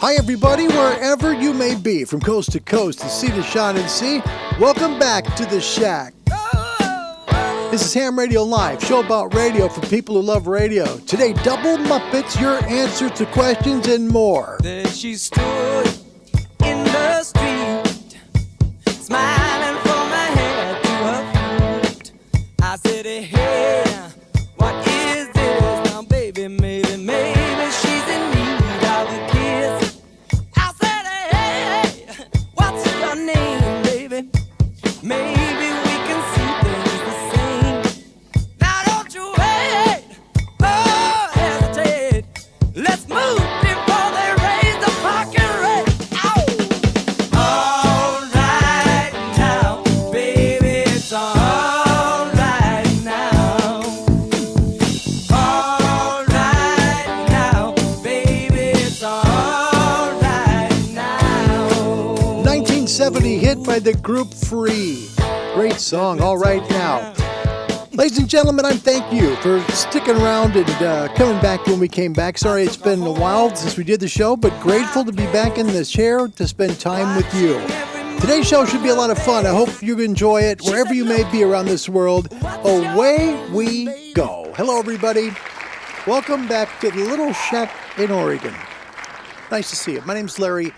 Hi, everybody, wherever you may be, from coast to coast, to sea to shine and sea. Welcome back to the Shack. This is Ham Radio Live, show about radio for people who love radio. Today, Double Muppets, your answer to questions and more. There she stood in the street, smiling from her head to her feet. I said, hey, what is this? Now, baby, maybe she's in need of a kiss. I said, hey, what's your name, baby? Maybe we can see things the same. Now, don't you wait, oh, hesitate. Let's move before they raise the parking rate. Ow! All right now, baby, it's all right now. All right now, baby, it's all right now. 1970 hit by the group Free. Great song, All Right Now. Ladies and gentlemen, I thank you for sticking around and coming back when we came back. Sorry it's been a while since we did the show, but grateful to be back in the chair to spend time with you. Today's show should be a lot of fun. I hope you enjoy it wherever you may be around this world. Away we go. Hello, everybody. Welcome back to the Little Shack in Oregon. Nice to see you. My name's Larry.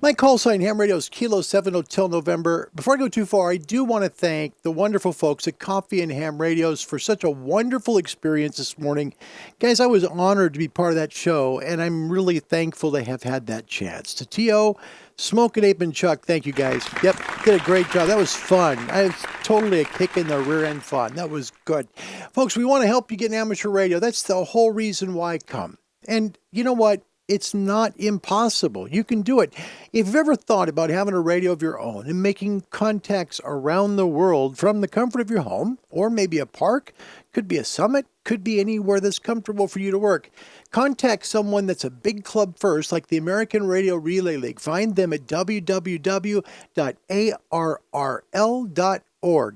My call sign, Ham Radio, is Kilo 7 Hotel November. Before I go too far, I do want to thank the wonderful folks at Coffee and Ham Radios for such a wonderful experience this morning. Guys, I was honored to be part of that show, and I'm really thankful to have had that chance. To T.O., Smoke and Ape and Chuck, thank you guys. Yep, did a great job. That was fun. I was totally a kick in the rear end fun. That was good. Folks, we want to help you get an amateur radio. That's the whole reason why I come. And you know what? It's not impossible. You can do it. If you've ever thought about having a radio of your own and making contacts around the world from the comfort of your home, or maybe a park, could be a summit, could be anywhere that's comfortable for you to work, contact someone that's a big club first, like the American Radio Relay League. Find them at www.arrl.org.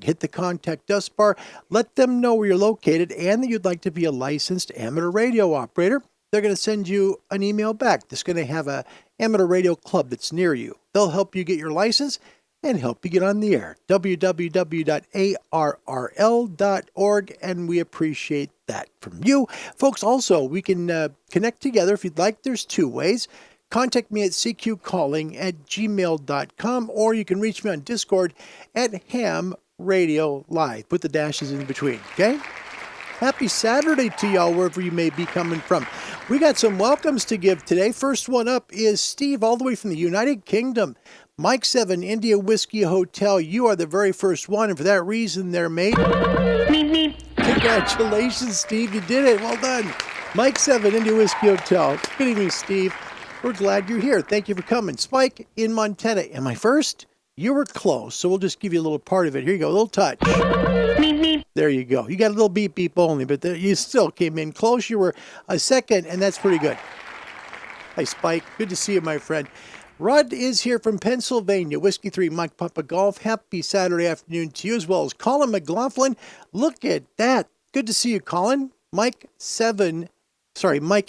Hit the contact us bar. Let them know where you're located and that you'd like to be a licensed amateur radio operator. They're going to send you an email back that's going to have an amateur radio club that's near you. They'll help you get your license and help you get on the air. www.arrl.org, and we appreciate that from you. Folks, also, we can connect together if you'd like. There's two ways. Contact me at cqcalling@gmail.com, or you can reach me on Discord at Ham Radio Live. Put the dashes in between, okay? Happy Saturday to y'all, wherever you may be coming from. We got some welcomes to give today. First one up is Steve, all the way from the United Kingdom. Mike 7, India Whiskey Hotel. You are the very first one, and for that reason, there, mate. Congratulations, Steve. You did it. Well done. Mike 7, India Whiskey Hotel. Good evening, Steve. We're glad you're here. Thank you for coming. Spike in Montana. Am I first? You were close, so we'll just give you a little part of it. Here you go, a little touch. There you go. You got a little beep beep only, but you still came in close. You were a second, and that's pretty good. Hi, Spike. Good to see you, my friend. Rod is here from Pennsylvania. Whiskey 3, Mike Papa Golf. Happy Saturday afternoon to you, as well as Colin McLaughlin. Look at that. Good to see you, Colin. Mike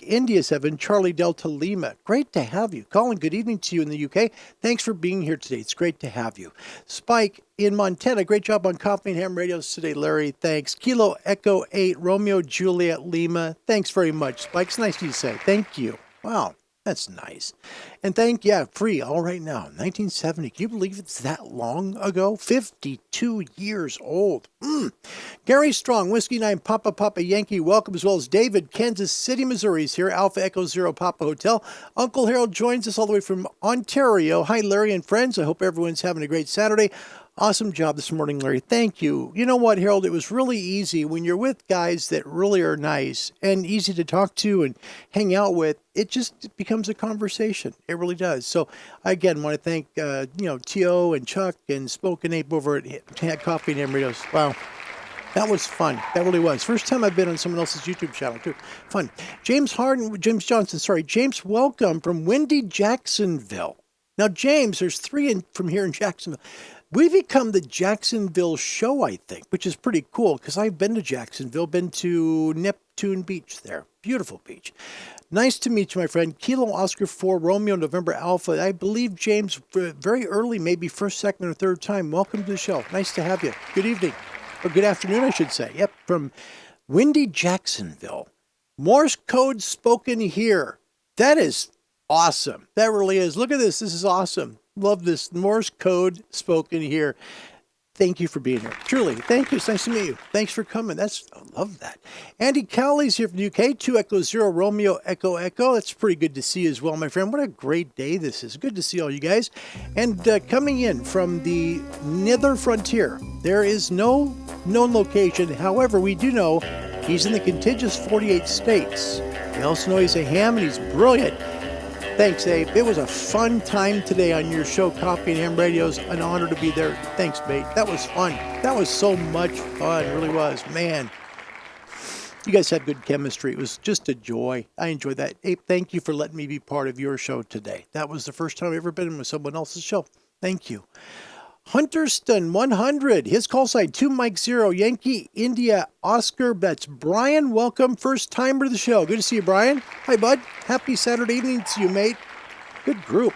India 7, Charlie Delta Lima. Great to have you. Colin, good evening to you in the UK. Thanks for being here today. It's great to have you. Spike in Montana. Great job on Coffee and Ham Radios today, Larry. Thanks. Kilo Echo 8, Romeo Juliet Lima. Thanks very much, Spike. It's nice of you to say. Thank you. Wow. That's nice. And Free, all right now, 1970. Can you believe it's that long ago? 52 years old. Gary Strong, Whiskey 9, Papa Yankee, welcome, as well as David, Kansas City, Missouri is here, Alpha Echo 0, Papa Hotel. Uncle Harold joins us all the way from Ontario. Hi, Larry and friends. I hope everyone's having a great Saturday. Awesome job this morning, Larry. Thank you. You know what, Harold? It was really easy when you're with guys that really are nice and easy to talk to and hang out with. It just becomes a conversation. It really does. So, I again want to thank T.O. and Chuck and Smoke and Ape over at Coffee and Ham Radios. Wow. That was fun. That really was. First time I've been on someone else's YouTube channel, too. Fun. James, welcome from windy Jacksonville. Now, James, there's 3 from here in Jacksonville. We've become the Jacksonville show, I think, which is pretty cool because I've been to Jacksonville, been to Neptune Beach there. Beautiful beach. Nice to meet you, my friend. Kilo Oscar 4, Romeo, November Alpha. I believe, James, very early, maybe first, second, or third time. Welcome to the show. Nice to have you. Good evening. Or good afternoon, I should say. Yep, from windy Jacksonville. Morse code spoken here. That is awesome. That really is. Look at this. This is awesome. Love this. Morse code spoken here. Thank you for being here. Truly. Thank you. It's nice to meet you. Thanks for coming. I love that. Andy Cowley's here from the UK. 2 Echo 0 Romeo Echo Echo. That's pretty good to see as well, my friend. What a great day this is. Good to see all you guys. And coming in from the nether frontier, there is no known location. However, we do know he's in the contiguous 48 states. We also know he's a ham and he's brilliant. Thanks, Abe. It was a fun time today on your show, Coffee and Ham Radio's an honor to be there. Thanks, mate. That was fun. That was so much fun. It really was. Man, you guys had good chemistry. It was just a joy. I enjoyed that. Abe, thank you for letting me be part of your show today. That was the first time I've ever been with someone else's show. Thank you. Hunterston 100, his call sign 2 Mike 0, Yankee India Oscar. That's Brian. Welcome, first timer to the show. Good to see you, Brian. Hi, bud. Happy Saturday evening to you, mate. Good group.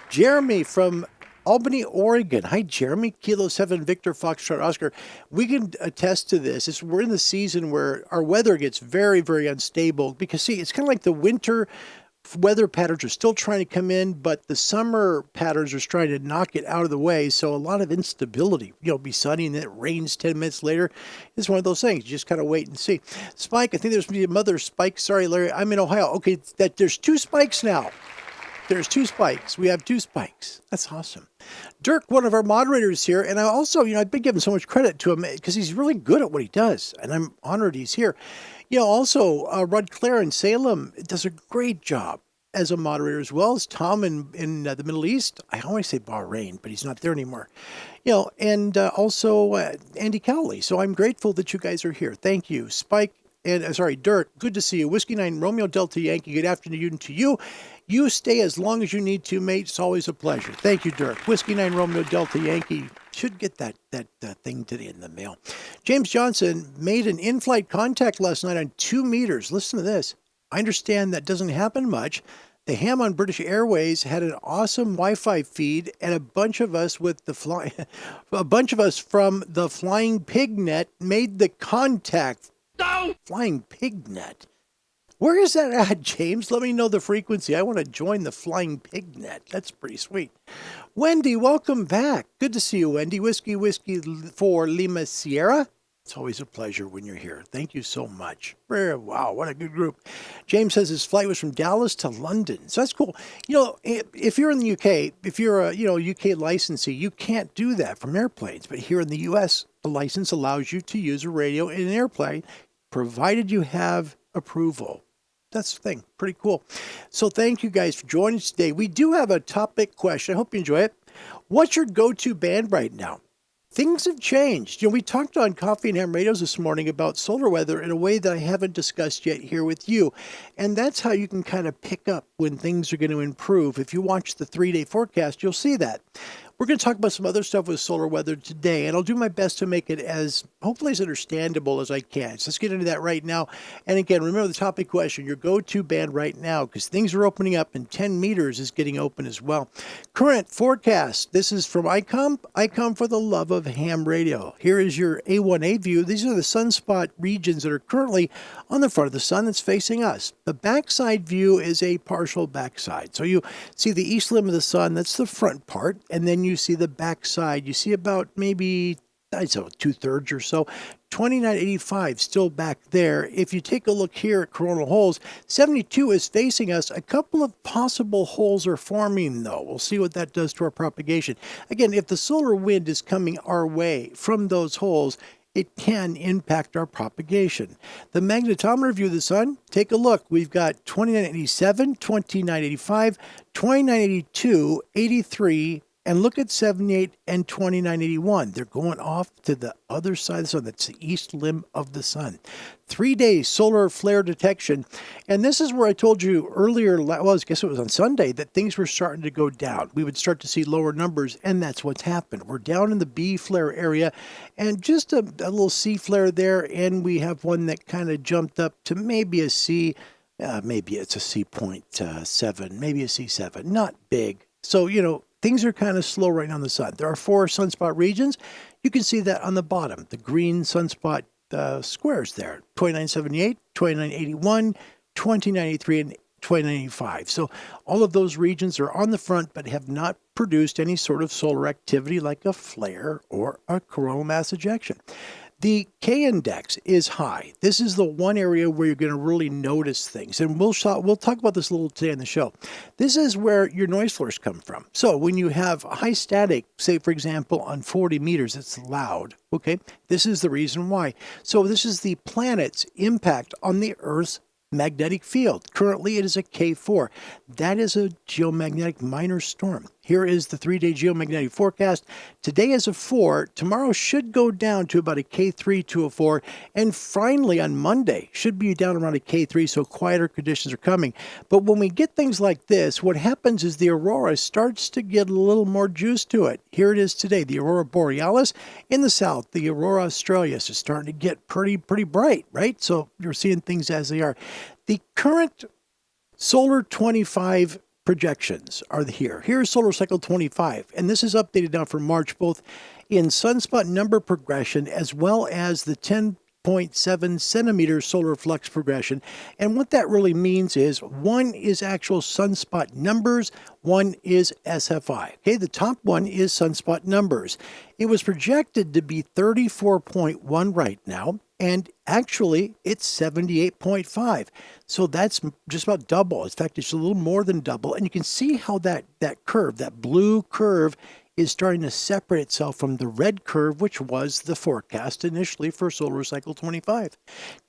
Jeremy from Albany, Oregon. Hi, Jeremy. Kilo 7 Victor Foxtrot Oscar. We can attest to this. We're in the season where our weather gets very, very unstable because, see, it's kind of like the winter weather patterns are still trying to come in, but the summer patterns are trying to knock it out of the way. So a lot of instability. Be sunny and then it rains 10 minutes later. It's one of those things. You just kind of wait and see. Spike, I think there's a mother Spike. Sorry, Larry. I'm in Ohio. Okay, there's 2 spikes now. There's 2 spikes. We have 2 spikes. That's awesome. Dirk, one of our moderators here, and I also, I've been giving so much credit to him because he's really good at what he does, and I'm honored he's here. Also, Rod Clare in Salem does a great job as a moderator, as well as Tom in the Middle East. I always say Bahrain, but he's not there anymore. And also Andy Cowley. So I'm grateful that you guys are here. Thank you. Spike, Dirk, good to see you. Whiskey 9 Romeo Delta Yankee, good afternoon to you. You stay as long as you need to, mate. It's always a pleasure. Thank you, Dirk. Whiskey 9 Romeo Delta Yankee. Should get that thing today in the mail. James Johnson made an in-flight contact last night on 2 meters. Listen to this. I understand that doesn't happen much. The ham on British Airways had an awesome Wi-Fi feed, and a bunch of us from the Flying Pig Net made the contact. No! Flying Pig Net. Where is that at, James? Let me know the frequency. I want to join the Flying Pig Net. That's pretty sweet. Wendy, welcome back. Good to see you, Wendy. Whiskey 4 Lima Sierra. It's always a pleasure when you're here. Thank you so much. Wow, what a good group. James says his flight was from Dallas to London. So that's cool. If you're in the UK, if you're a UK licensee, you can't do that from airplanes. But here in the US, a license allows you to use a radio in an airplane, provided you have approval. That's the thing. Pretty cool. So thank you guys for joining us today. We do have a topic question. I hope you enjoy it. What's your go-to band right now? Things have changed. We talked on Coffee and Ham Radios this morning about solar weather in a way that I haven't discussed yet here with you. And that's how you can kind of pick up when things are going to improve. If you watch the 3-day forecast, you'll see that. We're going to talk about some other stuff with solar weather today, and I'll do my best to make it hopefully as understandable as I can. So let's get into that right now. And again, remember the topic question, your go-to band right now, because things are opening up and 10 meters is getting open as well. Current forecast. This is from ICOM for the love of ham radio. Here is your A1A view. These are the sunspot regions that are currently on the front of the sun that's facing us. The backside view is a partial backside. So you see the east limb of the sun, that's the front part, and then you see the backside. You see about maybe, I'd say 2/3 or so. 2985 still back there. If you take a look here at coronal holes, 72 is facing us. A couple of possible holes are forming, though. We'll see what that does to our propagation. Again, if the solar wind is coming our way from those holes, it can impact our propagation. The magnetometer view of the sun, take a look. We've got 2987, 2985, 2982, 83, And look at 78 and 2981. They're going off to the other side of the sun. That's the east limb of the sun. 3-day solar flare detection. And this is where I told you earlier, well, I guess it was on Sunday, that things were starting to go down. We would start to see lower numbers, and that's what's happened. We're down in the B flare area, and just a little C flare there, and we have one that kind of jumped up to maybe a C. Maybe it's a C.7, maybe a C7. Not big. So, things are kind of slow right now in the sun. There are 4 sunspot regions. You can see that on the bottom, the green sunspot squares there, 2978, 2981, 2983, and 2985. So all of those regions are on the front but have not produced any sort of solar activity like a flare or a coronal mass ejection. The K index is high. This is the one area where you're going to really notice things. And we'll talk about this a little today on the show. This is where your noise floors come from. So when you have high static, say, for example, on 40 meters, it's loud. Okay, this is the reason why. So this is the planet's impact on the Earth's magnetic field. Currently, it is a K4. That is a geomagnetic minor storm. Here is the 3-day geomagnetic forecast. Today is a 4. Tomorrow should go down to about a K3 to a 4. And finally, on Monday, should be down around a K3, so quieter conditions are coming. But when we get things like this, what happens is the aurora starts to get a little more juice to it. Here it is today, the aurora borealis in the south. The aurora australis is starting to get pretty bright, right? So you're seeing things as they are. The current solar 25 projections are here. Here's solar cycle 25, and this is updated now for March, both in sunspot number progression as well as the 10.7 centimeter solar flux progression. And what that really means is one is actual sunspot numbers, one is SFI. Okay, the top one is sunspot numbers. It was projected to be 34.1 right now, and actually it's 78.5. So that's just about double. In fact, it's a little more than double. And you can see how that curve, that blue curve, is starting to separate itself from the red curve, which was the forecast initially for solar cycle 25.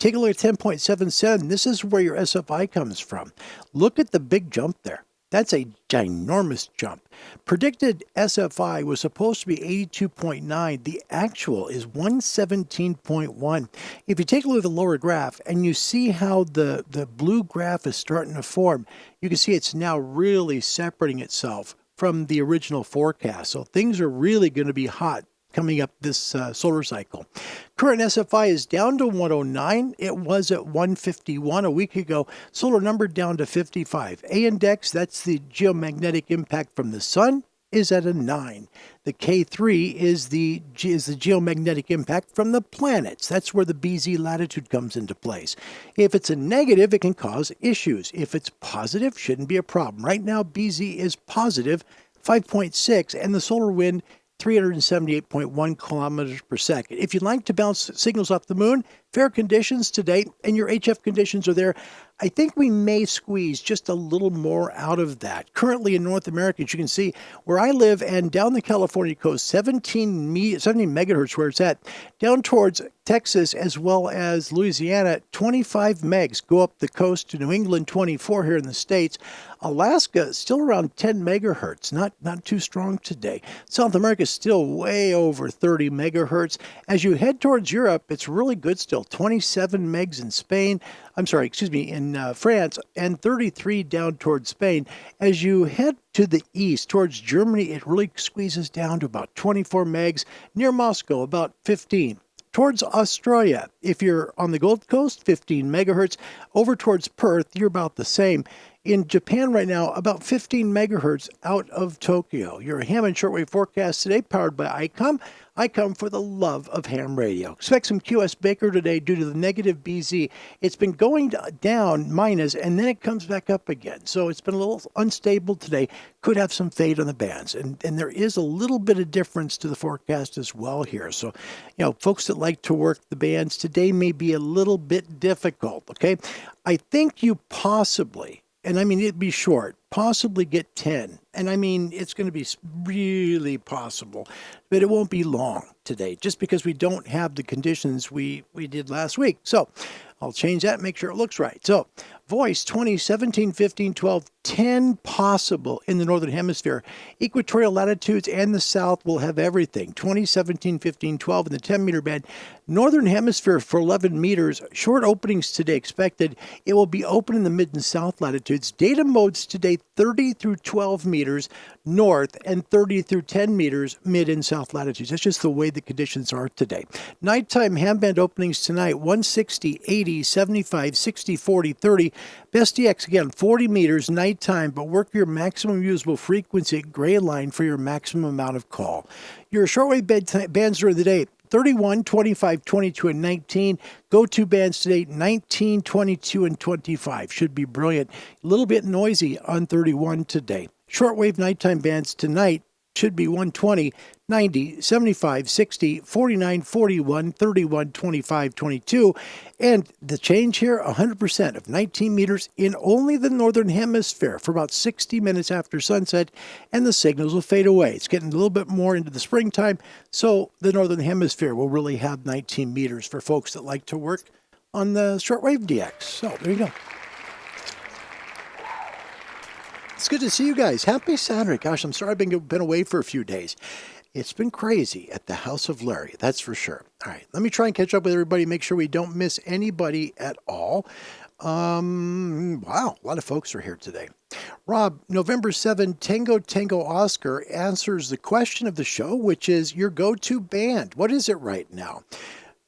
Take a look at 10.77. This is where your SFI comes from. Look at the big jump there. That's a ginormous jump. Predicted SFI was supposed to be 82.9. The actual is 117.1. If you take a look at the lower graph and you see how the blue graph is starting to form, you can see it's now really separating itself from the original forecast. So things are really going to be hot coming up this solar cycle. Current SFI is down to 109. It was at 151 a week ago. Solar number down to 55. A index, that's the geomagnetic impact from the sun, is at a 9. The K3 is the geomagnetic impact from the planets. That's where the BZ latitude comes into place. If it's a negative, it can cause issues. If it's positive, shouldn't be a problem. Right now, BZ is positive, 5.6, and the solar wind 378.1 kilometers per second. If you'd like to bounce signals off the moon, fair conditions today, and your HF conditions are there. I think we may squeeze just a little more out of that. Currently in North America, as you can see, where I live and down the California coast, 17 megahertz where it's at, down towards Texas as well as Louisiana, 25 megs. Go up the coast to New England, 24 here in the States. Alaska, still around 10 megahertz, not too strong today. South America is still way over 30 megahertz. As you head towards Europe, it's really good still, 27 megs in Spain. In France, and 33 down towards Spain. As you head to the east, towards Germany, it really squeezes down to about 24 megs. Near Moscow, about 15. Towards Australia, if you're on the Gold Coast, 15 megahertz. Over towards Perth, you're about the same. In Japan right now, about 15 megahertz out of Tokyo. Your ham and shortwave forecast today, powered by ICOM. ICOM for the love of ham radio. Expect some QS Baker today due to the negative BZ. It's been going down minus, and then it comes back up again. So it's been a little unstable today. Could have some fade on the bands. And there is a little bit of difference to the forecast as well here. So, folks that like to work the bands today may be a little bit difficult, okay? I think you possibly, and I mean, it'd be short, possibly get 10. And I mean, it's going to be really possible, but it won't be long today just because we don't have the conditions we did last week. So I'll change that, make sure it looks right. So voice 20, 17, 15, 12, 10 possible in the northern hemisphere. Equatorial latitudes and the south will have everything. 20, 17, 15, 12 in the 10-meter band. Northern hemisphere for 11 meters. Short openings today expected. It will be open in the mid and south latitudes. Data modes today 30 through 12 meters north and 30 through 10 meters mid and south latitudes. That's just the way the conditions are today. Nighttime ham band openings tonight 160, 80, 75, 60, 40, 30. Best DX again 40 meters nighttime, but work your maximum usable frequency gray line for your maximum amount of call. Your shortwave bands during the day 31, 25, 22, and 19. Go-to bands today, 19, 22, and 25. Should be brilliant. A little bit noisy on 31 today. Shortwave nighttime bands tonight should be 120, 90, 75, 60, 49, 41, 31, 25, 22. And the change here, 100% of 19 meters in only the northern hemisphere for about 60 minutes after sunset, and the signals will fade away. It's getting a little bit more into the springtime, so the northern hemisphere will really have 19 meters for folks that like to work on the shortwave DX. So there you go. It's good to see you guys. Happy Saturday. Gosh, I'm sorry I've been away for a few days. It's been crazy at the House of Larry, that's for sure. All right, let me try and catch up with everybody, make sure we don't miss anybody at all. Wow, a lot of folks are here today. Rob, November 7, Tango Tango Oscar answers the question of the show, which is your go-to band. What is it right now?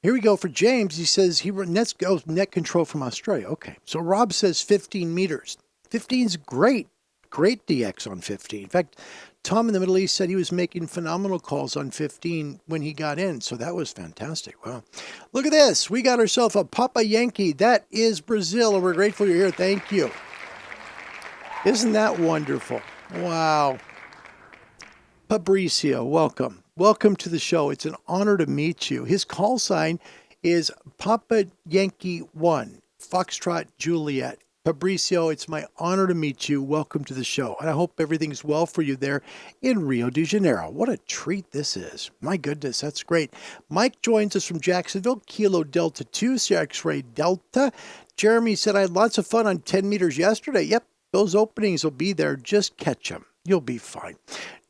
Here we go for James. He says net control from Australia. Okay, so Rob says 15 meters. 15's great. Great DX on 15. In fact, Tom in the Middle East said he was making phenomenal calls on 15 when he got in, so that was fantastic. Wow. Look at this. We got ourselves a Papa Yankee. That is Brazil, and we're grateful you're here. Thank you. Isn't that wonderful? Wow. Fabricio, welcome. Welcome to the show. It's an honor to meet you. His call sign is Papa Yankee 1, Foxtrot Juliet. Fabricio, it's my honor to meet you. Welcome to the show. And I hope everything's well for you there in Rio de Janeiro. What a treat this is. My goodness, that's great. Mike joins us from Jacksonville, Kilo Delta 2, Sierra X-Ray Delta. Jeremy said, I had lots of fun on 10 meters yesterday. Yep, those openings will be there. Just catch them. You'll be fine.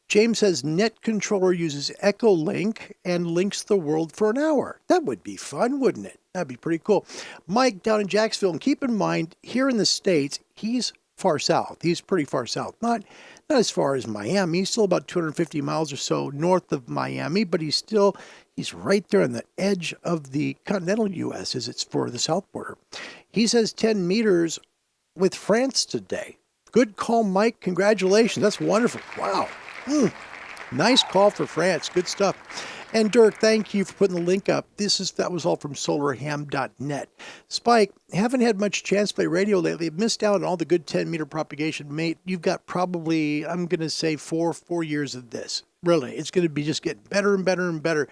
James says Net Controller uses Echo Link and links the world for an hour. That would be fun, wouldn't it? That'd be pretty cool. Mike down in Jacksonville, and keep in mind, here in the States, he's far south. He's pretty far south. Not as far as Miami. He's still about 250 miles or so north of Miami, but he's right there on the edge of the continental U.S. as it's for the south border. He says 10 meters with France today. Good call, Mike. Congratulations. That's wonderful. Wow. Nice call for France. Good stuff. And Dirk, thank you for putting the link up. That was all from solarham.net. Spike, haven't had much chance to play radio lately. Missed out on all the good 10-meter propagation. Mate, you've got probably, I'm going to say, four years of this. Really, it's going to be just getting better and better and better.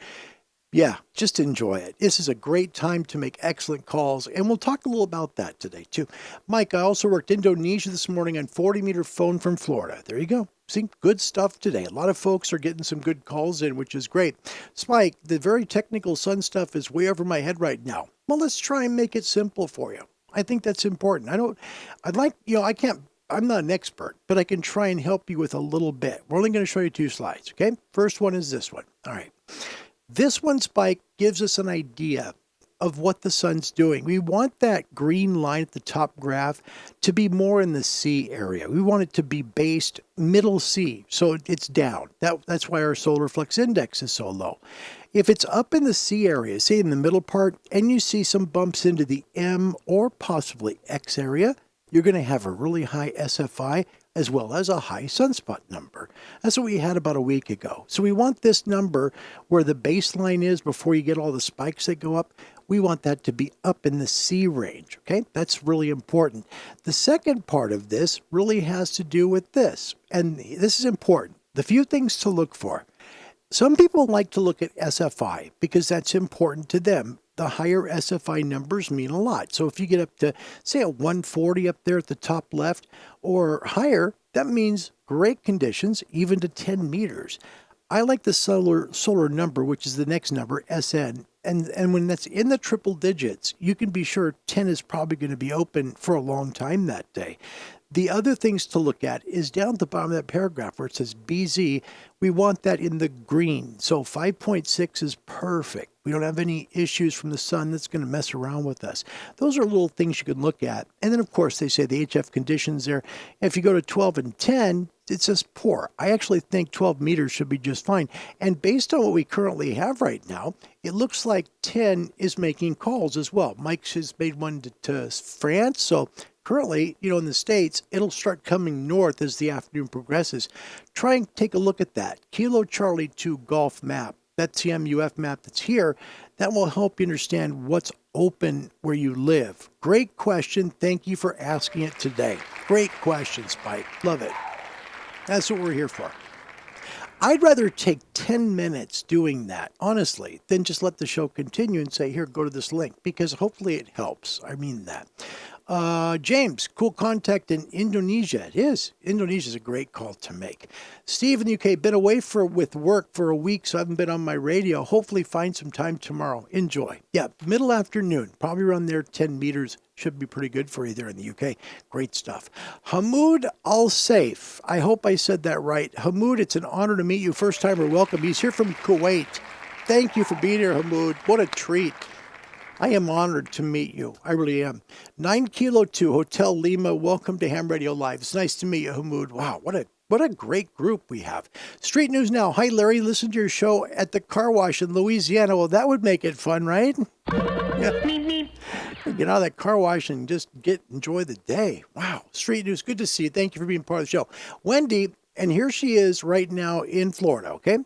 Yeah, just enjoy it. This is a great time to make excellent calls, and we'll talk a little about that today, too. Mike, I also worked Indonesia this morning on 40-meter phone from Florida. There you go. See, good stuff today. A lot of folks are getting some good calls in, which is great. Spike, the very technical sun stuff is way over my head right now. Well, let's try and make it simple for you. I think that's important. I'm not an expert, but I can try and help you with a little bit. We're only going to show you 2 slides, okay? First one is this one. All right. This one, Spike, gives us an idea of what the sun's doing. We want that green line at the top graph to be more in the C area. We want it to be based middle C, so it's down. That's why our solar flux index is so low. If it's up in the C area, say in the middle part, and you see some bumps into the M or possibly X area, you're going to have a really high SFI as well as a high sunspot number. That's what we had about a week ago. So we want this number where the baseline is before you get all the spikes that go up. We want that to be up in the C range, okay? That's really important. The second part of this really has to do with this, and this is important. The few things to look for. Some people like to look at SFI because that's important to them. the higher SFI numbers mean a lot. So if you get up to, say, a 140 up there at the top left or higher, that means great conditions, even to 10 meters. I like the solar number, which is the next number, SN. And when that's in the triple digits, you can be sure 10 is probably going to be open for a long time that day. The other things to look at is down at the bottom of that paragraph where it says BZ. We want that in the green. So 5.6 is perfect. We don't have any issues from the sun that's going to mess around with us. Those are little things you can look at. And then, of course, they say the HF conditions there. If you go to 12 and 10, it says poor. I actually think 12 meters should be just fine. And based on what we currently have right now, it looks like 10 is making calls as well. Mike has made one to France. So currently, in the States, it'll start coming north as the afternoon progresses. Try and take a look at that. Kilo Charlie 2 Golf map. That's the MUF map that's here. That will help you understand what's open where you live. Great question. Thank you for asking it today. Great question, Spike. Love it. That's what we're here for. I'd rather take 10 minutes doing that, honestly, than just let the show continue and say, here, go to this link, because hopefully it helps. I mean that. James, cool contact in Indonesia. It is. Indonesia is a great call to make. Steve in the UK, been away with work for a week, so I haven't been on my radio. Hopefully find some time tomorrow. Enjoy. Yeah, middle afternoon, probably around there, 10 meters. Should be pretty good for you there in the UK. Great stuff. Hamoud Al-Saif. I hope I said that right. Hamoud, it's an honor to meet you. First timer, welcome. He's here from Kuwait. Thank you for being here, Hamoud. What a treat. I am honored to meet you. I really am. 9 Kilo 2, Hotel Lima. Welcome to Ham Radio Live. It's nice to meet you, Hamoud. Wow, what a great group we have. Street News Now. Hi, Larry. Listen to your show at the car wash in Louisiana. Well, that would make it fun, right? Yeah. Get out of that car wash and just enjoy the day. Wow. Street News. Good to see you. Thank you for being part of the show. Wendy, and here she is right now in Florida, okay?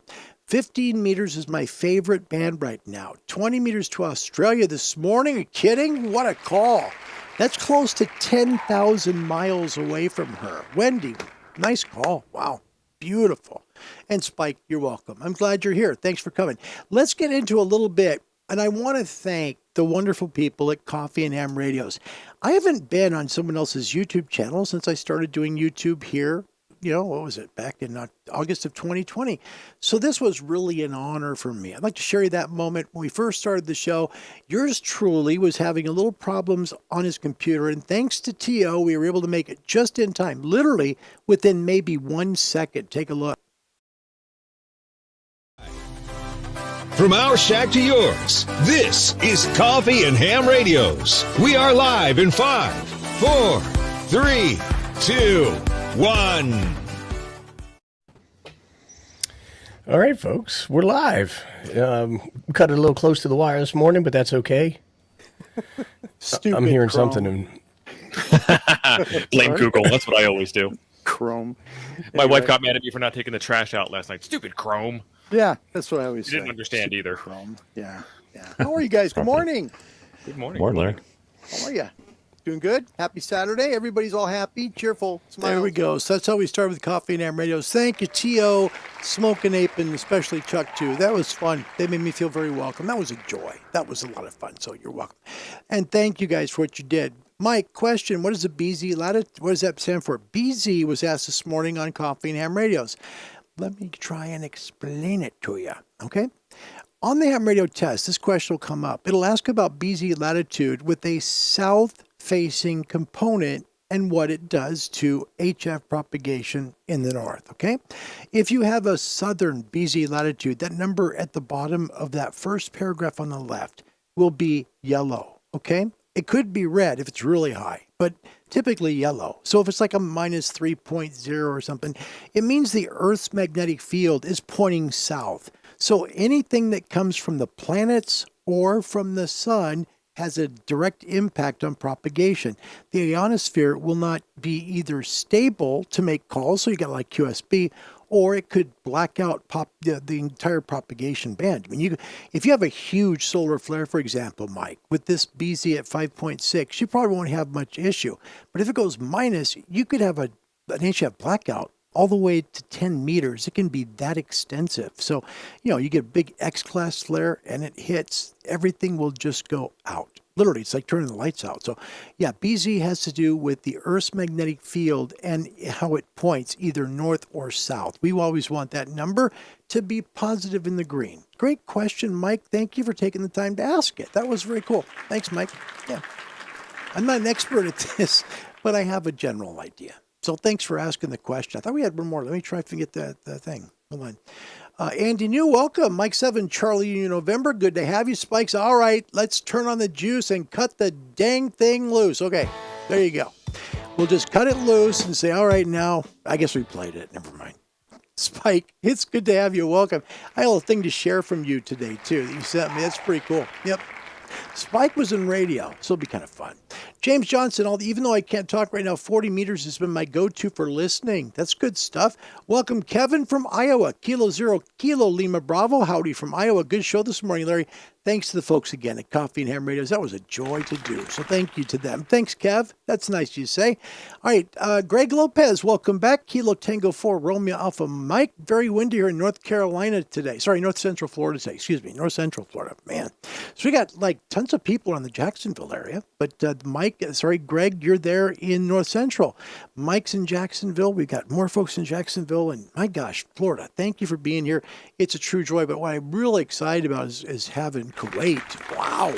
15 meters is my favorite band right now. 20 meters to Australia this morning. Are you kidding? What a call. That's close to 10,000 miles away from her. Wendy, nice call. Wow. Beautiful. And Spike, you're welcome. I'm glad you're here. Thanks for coming. Let's get into a little bit. And I want to thank the wonderful people at Coffee and Ham Radios. I haven't been on someone else's YouTube channel since I started doing YouTube here. What was it, back in August of 2020. So this was really an honor for me. I'd like to share that moment when we first started the show. Yours truly was having a little problems on his computer, and thanks to T.O., we were able to make it just in time, literally within maybe 1 second. Take a look. From our shack to yours, this is Coffee and Ham Radios. We are live in 5, 4, 3, 2, 1. All right, folks, we're live. We cut it a little close to the wire this morning, but that's okay. Stupid I'm hearing Chrome. something. Blame Google. That's what I always do. Chrome. My wife got mad at me for not taking the trash out last night. Stupid Chrome. Yeah, that's what I always She say. didn't understand either. Chrome. Yeah. How are you guys? Good morning. Good morning. Morning, Larry. How are you? Doing good? Happy Saturday. Everybody's all happy, cheerful, smiles. There we go. So that's how we start with Coffee and Ham Radios. Thank you, T.O., Smoke and Ape, and especially Chuck, too. That was fun. They made me feel very welcome. That was a joy. That was a lot of fun, so you're welcome. And thank you guys for what you did. Mike, question, what is the BZ latitude? What does that stand for? BZ was asked this morning on Coffee and Ham Radios. Let me try and explain it to you, okay? On the ham radio test, this question will come up. It'll ask about BZ latitude with a south-facing component and what it does to HF propagation in the north, okay? If you have a southern BZ latitude, that number at the bottom of that first paragraph on the left will be yellow, okay? It could be red if it's really high, but typically yellow. So if it's like a minus 3.0 or something, it means the Earth's magnetic field is pointing south. So anything that comes from the planets or from the sun has a direct impact on propagation. The ionosphere will not be either stable to make calls, so you got like QSB, or it could black out the entire propagation band. I mean, if you have a huge solar flare, for example, Mike, with this BZ at 5.6, you probably won't have much issue. But if it goes minus, you could have an HF blackout all the way to 10 meters. It can be that extensive. So, you get a big X-class flare and it hits, everything will just go out. Literally, it's like turning the lights out. So, yeah, BZ has to do with the Earth's magnetic field and how it points either north or south. We always want that number to be positive in the green. Great question, Mike. Thank you for taking the time to ask it. That was very cool. Thanks, Mike. Yeah. I'm not an expert at this, but I have a general idea. So thanks for asking the question. I thought we had one more. Let me try to get the thing. Hold on. Andy New, welcome. Mike 7, Charlie Union November. Good to have you, Spikes. All right, let's turn on the juice and cut the dang thing loose. Okay, there you go. We'll just cut it loose and say, all right, now, I guess we played it. Never mind. Spike, it's good to have you. Welcome. I have a little thing to share from you today, too, that you sent me. That's pretty cool. Yep. Spike was in radio, so it'll be kind of fun. James Johnson, even though I can't talk right now, 40 meters has been my go-to for listening. That's good stuff. Welcome, Kevin from Iowa. Kilo 0 Kilo Lima Bravo. Howdy from Iowa. Good show this morning, Larry. Thanks to the folks again at Coffee and Ham Radios. That was a joy to do. So thank you to them. Thanks, Kev. That's nice you say. All right. Greg Lopez, welcome back. Kilo Tango 4 Romeo Alpha Mike. Very windy here in North Carolina today. Sorry, North Central Florida today. Excuse me. North Central Florida. Man. So we got tons of people in the Jacksonville area. But Greg, you're there in North Central. Mike's in Jacksonville. We've got more folks in Jacksonville. And my gosh, Florida. Thank you for being here. It's a true joy. But what I'm really excited about is having Kuwait. Wow.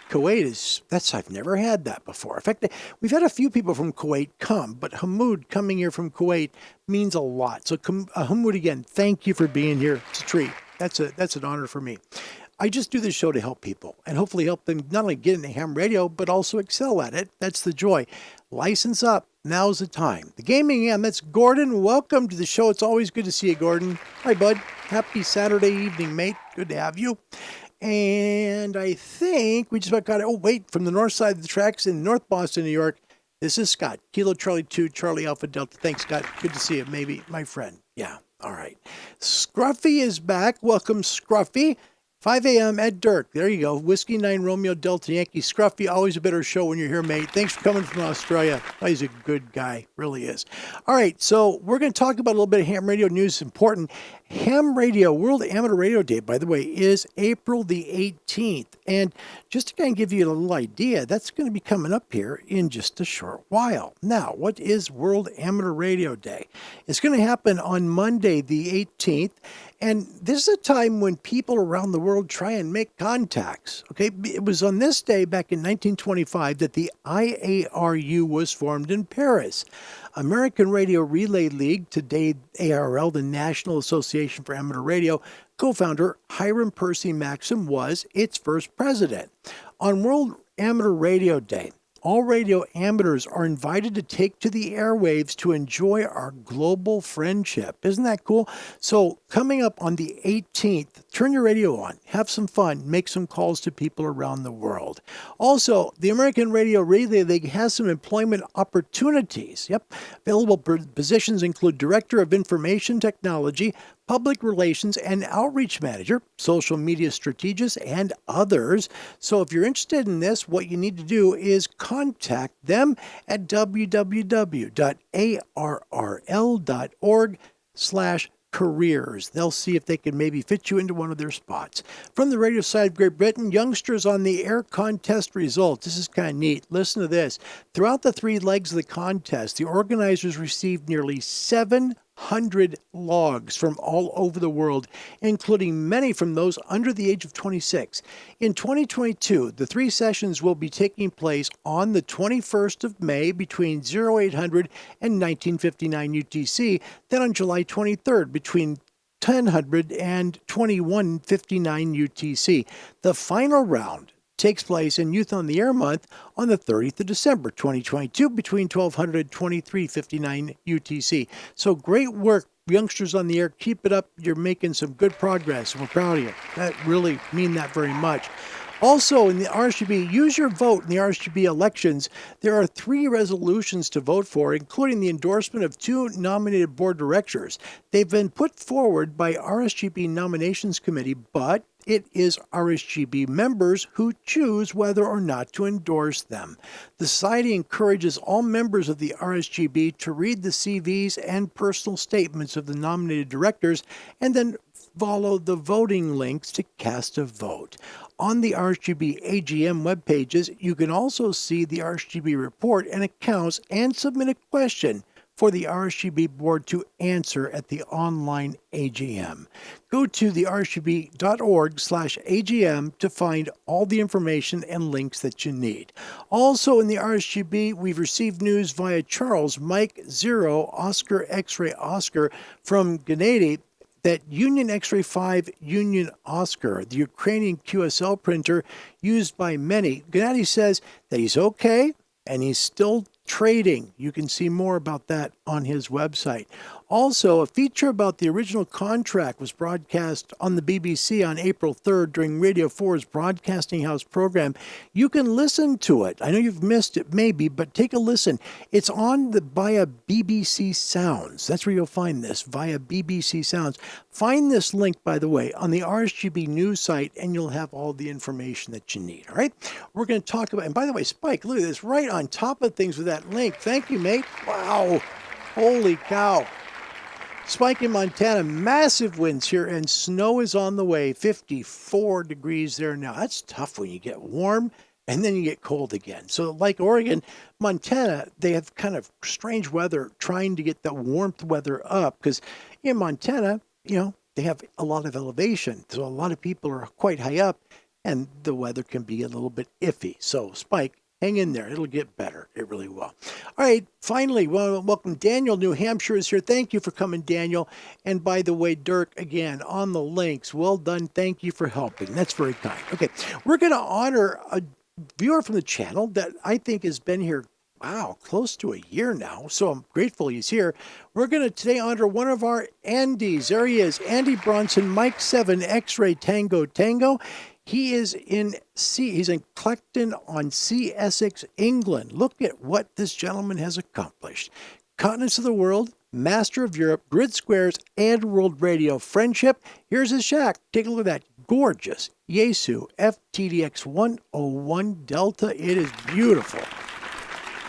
Kuwait I've never had that before. In fact, we've had a few people from Kuwait come, but Hamoud coming here from Kuwait means a lot. So Hamoud, again, thank you for being here. It's a treat. That's an honor for me. I just do this show to help people and hopefully help them not only get into ham radio, but also excel at it. That's the joy. License up. Now's the time. The Gaming AM, that's Gordon. Welcome to the show. It's always good to see you, Gordon. Hi, bud. Happy Saturday evening, mate. Good to have you. And I think we just about got it. From the north side of the tracks in North Boston, New York. This is Scott. Kilo Charlie 2, Charlie Alpha Delta. Thanks, Scott. Good to see you. Maybe my friend. Yeah. All right. Scruffy is back. Welcome, Scruffy. 5 a.m. at Dirk. There you go. Whiskey 9 Romeo Delta Yankee. Scruffy, always a better show when you're here, mate. Thanks for coming from Australia. Oh, he's a good guy. Really is. All right. So we're going to talk about a little bit of ham radio news. Important. Ham Radio, World Amateur Radio Day, by the way, is April the 18th. And just to kind of give you a little idea, that's going to be coming up here in just a short while. Now, what is World Amateur Radio Day? It's going to happen on Monday the 18th. And this is a time when people around the world try and make contacts. Okay, it was on this day back in 1925 that the IARU was formed in Paris. American Radio Relay League, today ARL, the National Association for Amateur Radio, co-founder Hiram Percy Maxim was its first president. On World Amateur Radio Day, all radio amateurs are invited to take to the airwaves to enjoy our global friendship. Isn't that cool? So coming up on the 18th, turn your radio on, have some fun, make some calls to people around the world. Also, the American Radio Relay League has some employment opportunities. Yep. Available positions include Director of Information Technology, Public Relations and Outreach Manager, Social Media Strategist, and others. So if you're interested in this, what you need to do is contact them at www.arrl.org/careers. They'll see if they can maybe fit you into one of their spots. From the radio side of Great Britain, Youngsters on the Air contest results. This is kind of neat. Listen to this. Throughout the 3 legs of the contest, the organizers received nearly 700 logs from all over the world, including many from those under the age of 26. In 2022, the 3 sessions will be taking place on the 21st of May between 0800 and 1959 UTC, then on July 23rd between 1000 and 2159 UTC. The final round takes place in Youth on the Air Month on the 30th of December, 2022, between 1200 and 2359 UTC. So great work, Youngsters on the Air. Keep it up. You're making some good progress. We're proud of you. That really mean that very much. Also, in the RSGB, use your vote in the RSGB elections. There are 3 resolutions to vote for, including the endorsement of 2 nominated board directors. They've been put forward by RSGB Nominations Committee, but it is RSGB members who choose whether or not to endorse them. The Society encourages all members of the RSGB to read the CVs and personal statements of the nominated directors and then follow the voting links to cast a vote. On the RSGB AGM web pages, you can also see the RSGB report and accounts and submit a question for the RSGB board to answer at the online AGM. Go to the rsgb.org/AGM to find all the information and links that you need. Also in the RSGB, we've received news via Charles Mike 0 Oscar X-Ray Oscar from Gennady that Union X-Ray 5 Union Oscar, the Ukrainian QSL printer used by many, Gennady says that he's okay and he's still trading. You can see more about that on his website. Also, a feature about the original contract was broadcast on the BBC on April 3rd during Radio 4's Broadcasting House program. You can listen to it. I know you've missed it maybe, but take a listen. It's on via BBC Sounds. That's where you'll find this, via BBC Sounds. Find this link, by the way, on the RSGB news site, and you'll have all the information that you need, all right? We're going to talk about, and by the way, Spike, look at this, right on top of things with that link. Thank you, mate. Wow. Holy cow. Spike in Montana, massive winds here, and snow is on the way. 54 degrees there now. That's tough when you get warm and then you get cold again. So like Oregon, Montana, they have kind of strange weather trying to get the warmth weather up because in Montana, they have a lot of elevation. So a lot of people are quite high up and the weather can be a little bit iffy. So Spike, hang in there. It'll get better. It really will. All right. Finally, welcome Daniel. New Hampshire is here. Thank you for coming, Daniel. And by the way, Dirk, again, on the links. Well done. Thank you for helping. That's very kind. Okay. We're going to honor a viewer from the channel that I think has been here, close to a year now. So I'm grateful he's here. We're going to today honor one of our Andys. There he is. Andy Bronson, Mike 7, X-Ray Tango Tango. He is he's in Clacton on Sea Essex, England. Look at what this gentleman has accomplished. Continents of the world, Master of Europe, Grid Squares, and World Radio Friendship. Here's his shack. Take a look at that gorgeous Yaesu FTDX 101 Delta. It is beautiful.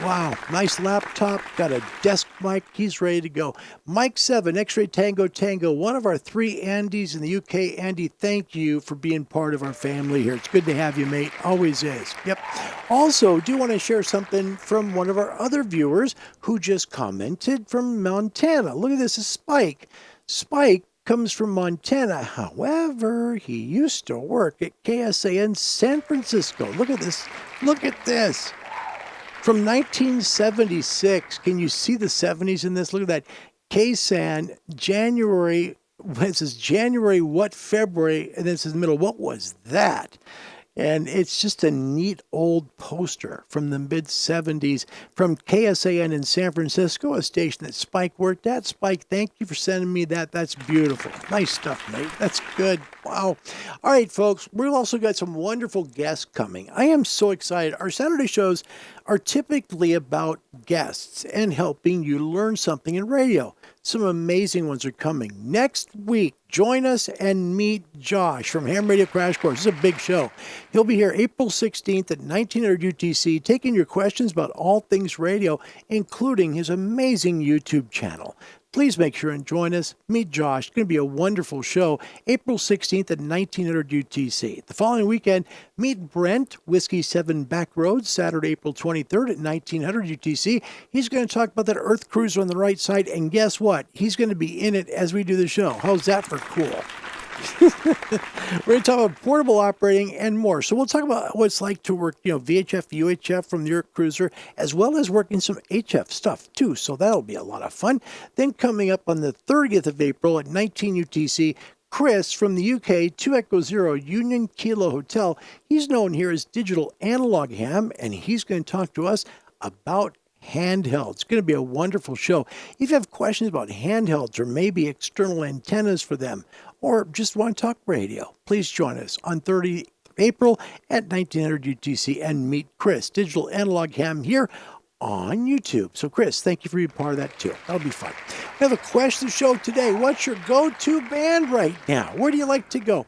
Wow, nice laptop, got a desk mic, he's ready to go. Mike 7, X-Ray Tango Tango, one of our 3 Andys in the UK. Andy, thank you for being part of our family here. It's good to have you, mate. Always is. Yep. Also, do want to share something from one of our other viewers who just commented from Montana. Look at this, is Spike. Spike comes from Montana. However, he used to work at KSAN San Francisco. Look at this. Look at this. From 1976, can you see the 70s in this? Look at that. KSAN, January, it says January, what, February, and then it says the middle, what was that? And it's just a neat old poster from the mid-70s from KSAN in San Francisco, a station that Spike worked at. Spike, thank you for sending me that. That's beautiful. Nice stuff, mate. That's good. Wow. All right, folks, we've also got some wonderful guests coming. I am so excited. Our Saturday shows are typically about guests and helping you learn something in radio. Some amazing ones are coming. Next week, join us and meet Josh from Ham Radio Crash Course. This is a big show. He'll be here April 16th at 1900 UTC, taking your questions about all things radio, including his amazing YouTube channel. Please make sure and join us. Meet Josh. It's going to be a wonderful show. April 16th at 1900 UTC. The following weekend, meet Brent, Whiskey 7 Back Roads, Saturday, April 23rd at 1900 UTC. He's going to talk about that Earth cruiser on the right side, and guess what? He's going to be in it as we do the show. How's that for cool? We're going to talk about portable operating and more. So we'll talk about what it's like to work, VHF, UHF from the Earth Cruiser, as well as working some HF stuff too. So that'll be a lot of fun. Then coming up on the 30th of April at 19 UTC, Chris from the UK, 2 Echo Zero Union Kilo Hotel. He's known here as Digital Analog Ham, and he's going to talk to us about handhelds. It's going to be a wonderful show. If you have questions about handhelds or maybe external antennas for them, or just want to talk radio, please join us on April at 1900 UTC and meet Chris, Digital Analog Ham, here on YouTube. So, Chris, thank you for being part of that too. That'll be fun. We have a question show today. What's your go-to band right now? Where do you like to go?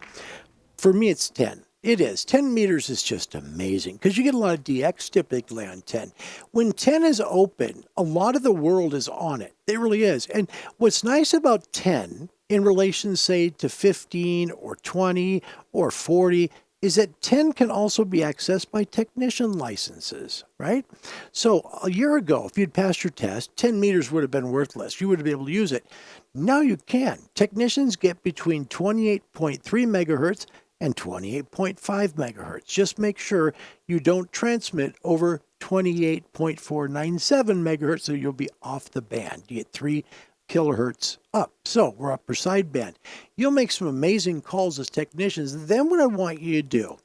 For me, it's 10. It is. 10 meters is just amazing because you get a lot of DX typically on 10. When 10 is open, a lot of the world is on it. It really is. And what's nice about 10 in relation, say, to 15 or 20 or 40 is that 10 can also be accessed by technician licenses, right? So a year ago, if you'd passed your test, 10 meters would have been worthless. You wouldn't be able to use it. Now you can. Technicians get between 28.3 megahertz and 28.5 megahertz. Just make sure you don't transmit over 28.497 megahertz, so you'll be off the band. You get 3 kilohertz up. So we're upper sideband. You'll make some amazing calls as technicians. Then what I want you to do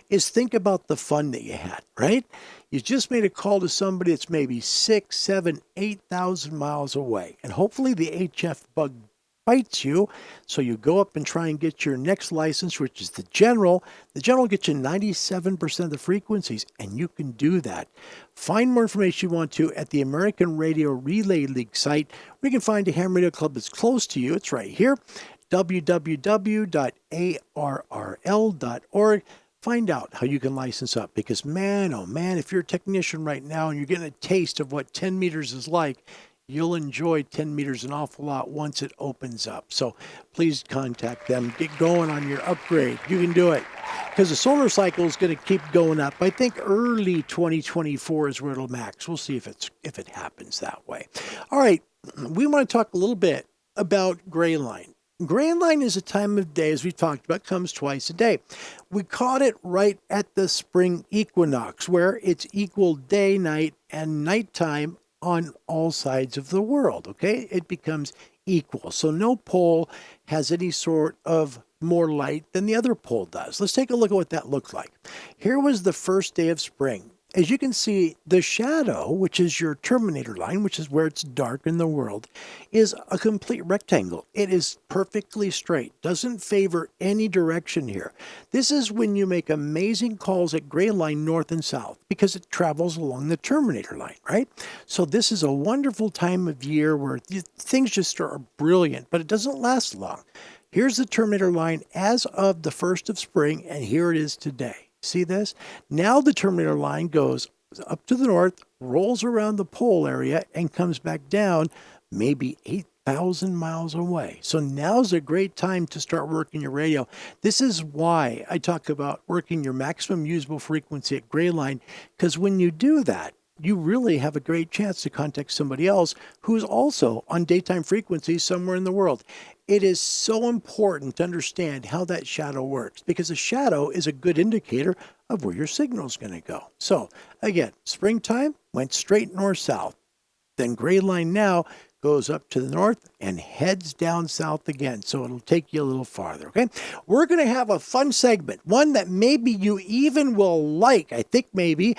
is think about the fun that you had, right? You just made a call to somebody that's maybe 6, 7, 8,000 miles away. And hopefully the HF bug bites you. So you go up and try and get your next license, which is the general. The general gets you 97% of the frequencies, and you can do that. Find more information you want to at the American Radio Relay League site, where you can find a ham radio club that's close to you. It's right here, www.arrl.org. Find out how you can license up, because man, oh man, if you're a technician right now and you're getting a taste of what 10 meters is like, you'll enjoy 10 meters an awful lot once it opens up. So please contact them. Get going on your upgrade. You can do it, because the solar cycle is going to keep going up. I think early 2024 is where it'll max. We'll see if it happens that way. All right, we want to talk a little bit about gray line. Gray line is a time of day, as we talked about, comes twice a day. We caught it right at the spring equinox, where it's equal day, night, and nighttime on all sides of the world, okay? It becomes equal. So no pole has any sort of more light than the other pole does. Let's take a look at what that looked like. Here was the first day of spring. As you can see, the shadow, which is your terminator line, which is where it's dark in the world, is a complete rectangle. It is perfectly straight, doesn't favor any direction here. This is when you make amazing calls at gray line north and south, because it travels along the terminator line, right? So this is a wonderful time of year where things just are brilliant, but it doesn't last long. Here's the terminator line as of the 1st of spring, and here it is today. See this? Now the terminator line goes up to the north, rolls around the pole area, and comes back down maybe 8,000 miles away. So now's a great time to start working your radio. This is why I talk about working your maximum usable frequency at gray line, because when you do that, you really have a great chance to contact somebody else who's also on daytime frequencies somewhere in the world. It is so important to understand how that shadow works, because a shadow is a good indicator of where your signal is going to go. So again, springtime went straight north-south. Then gray line now goes up to the north and heads down south again. So it'll take you a little farther, okay? We're going to have a fun segment, one that maybe you even will like. I think maybe.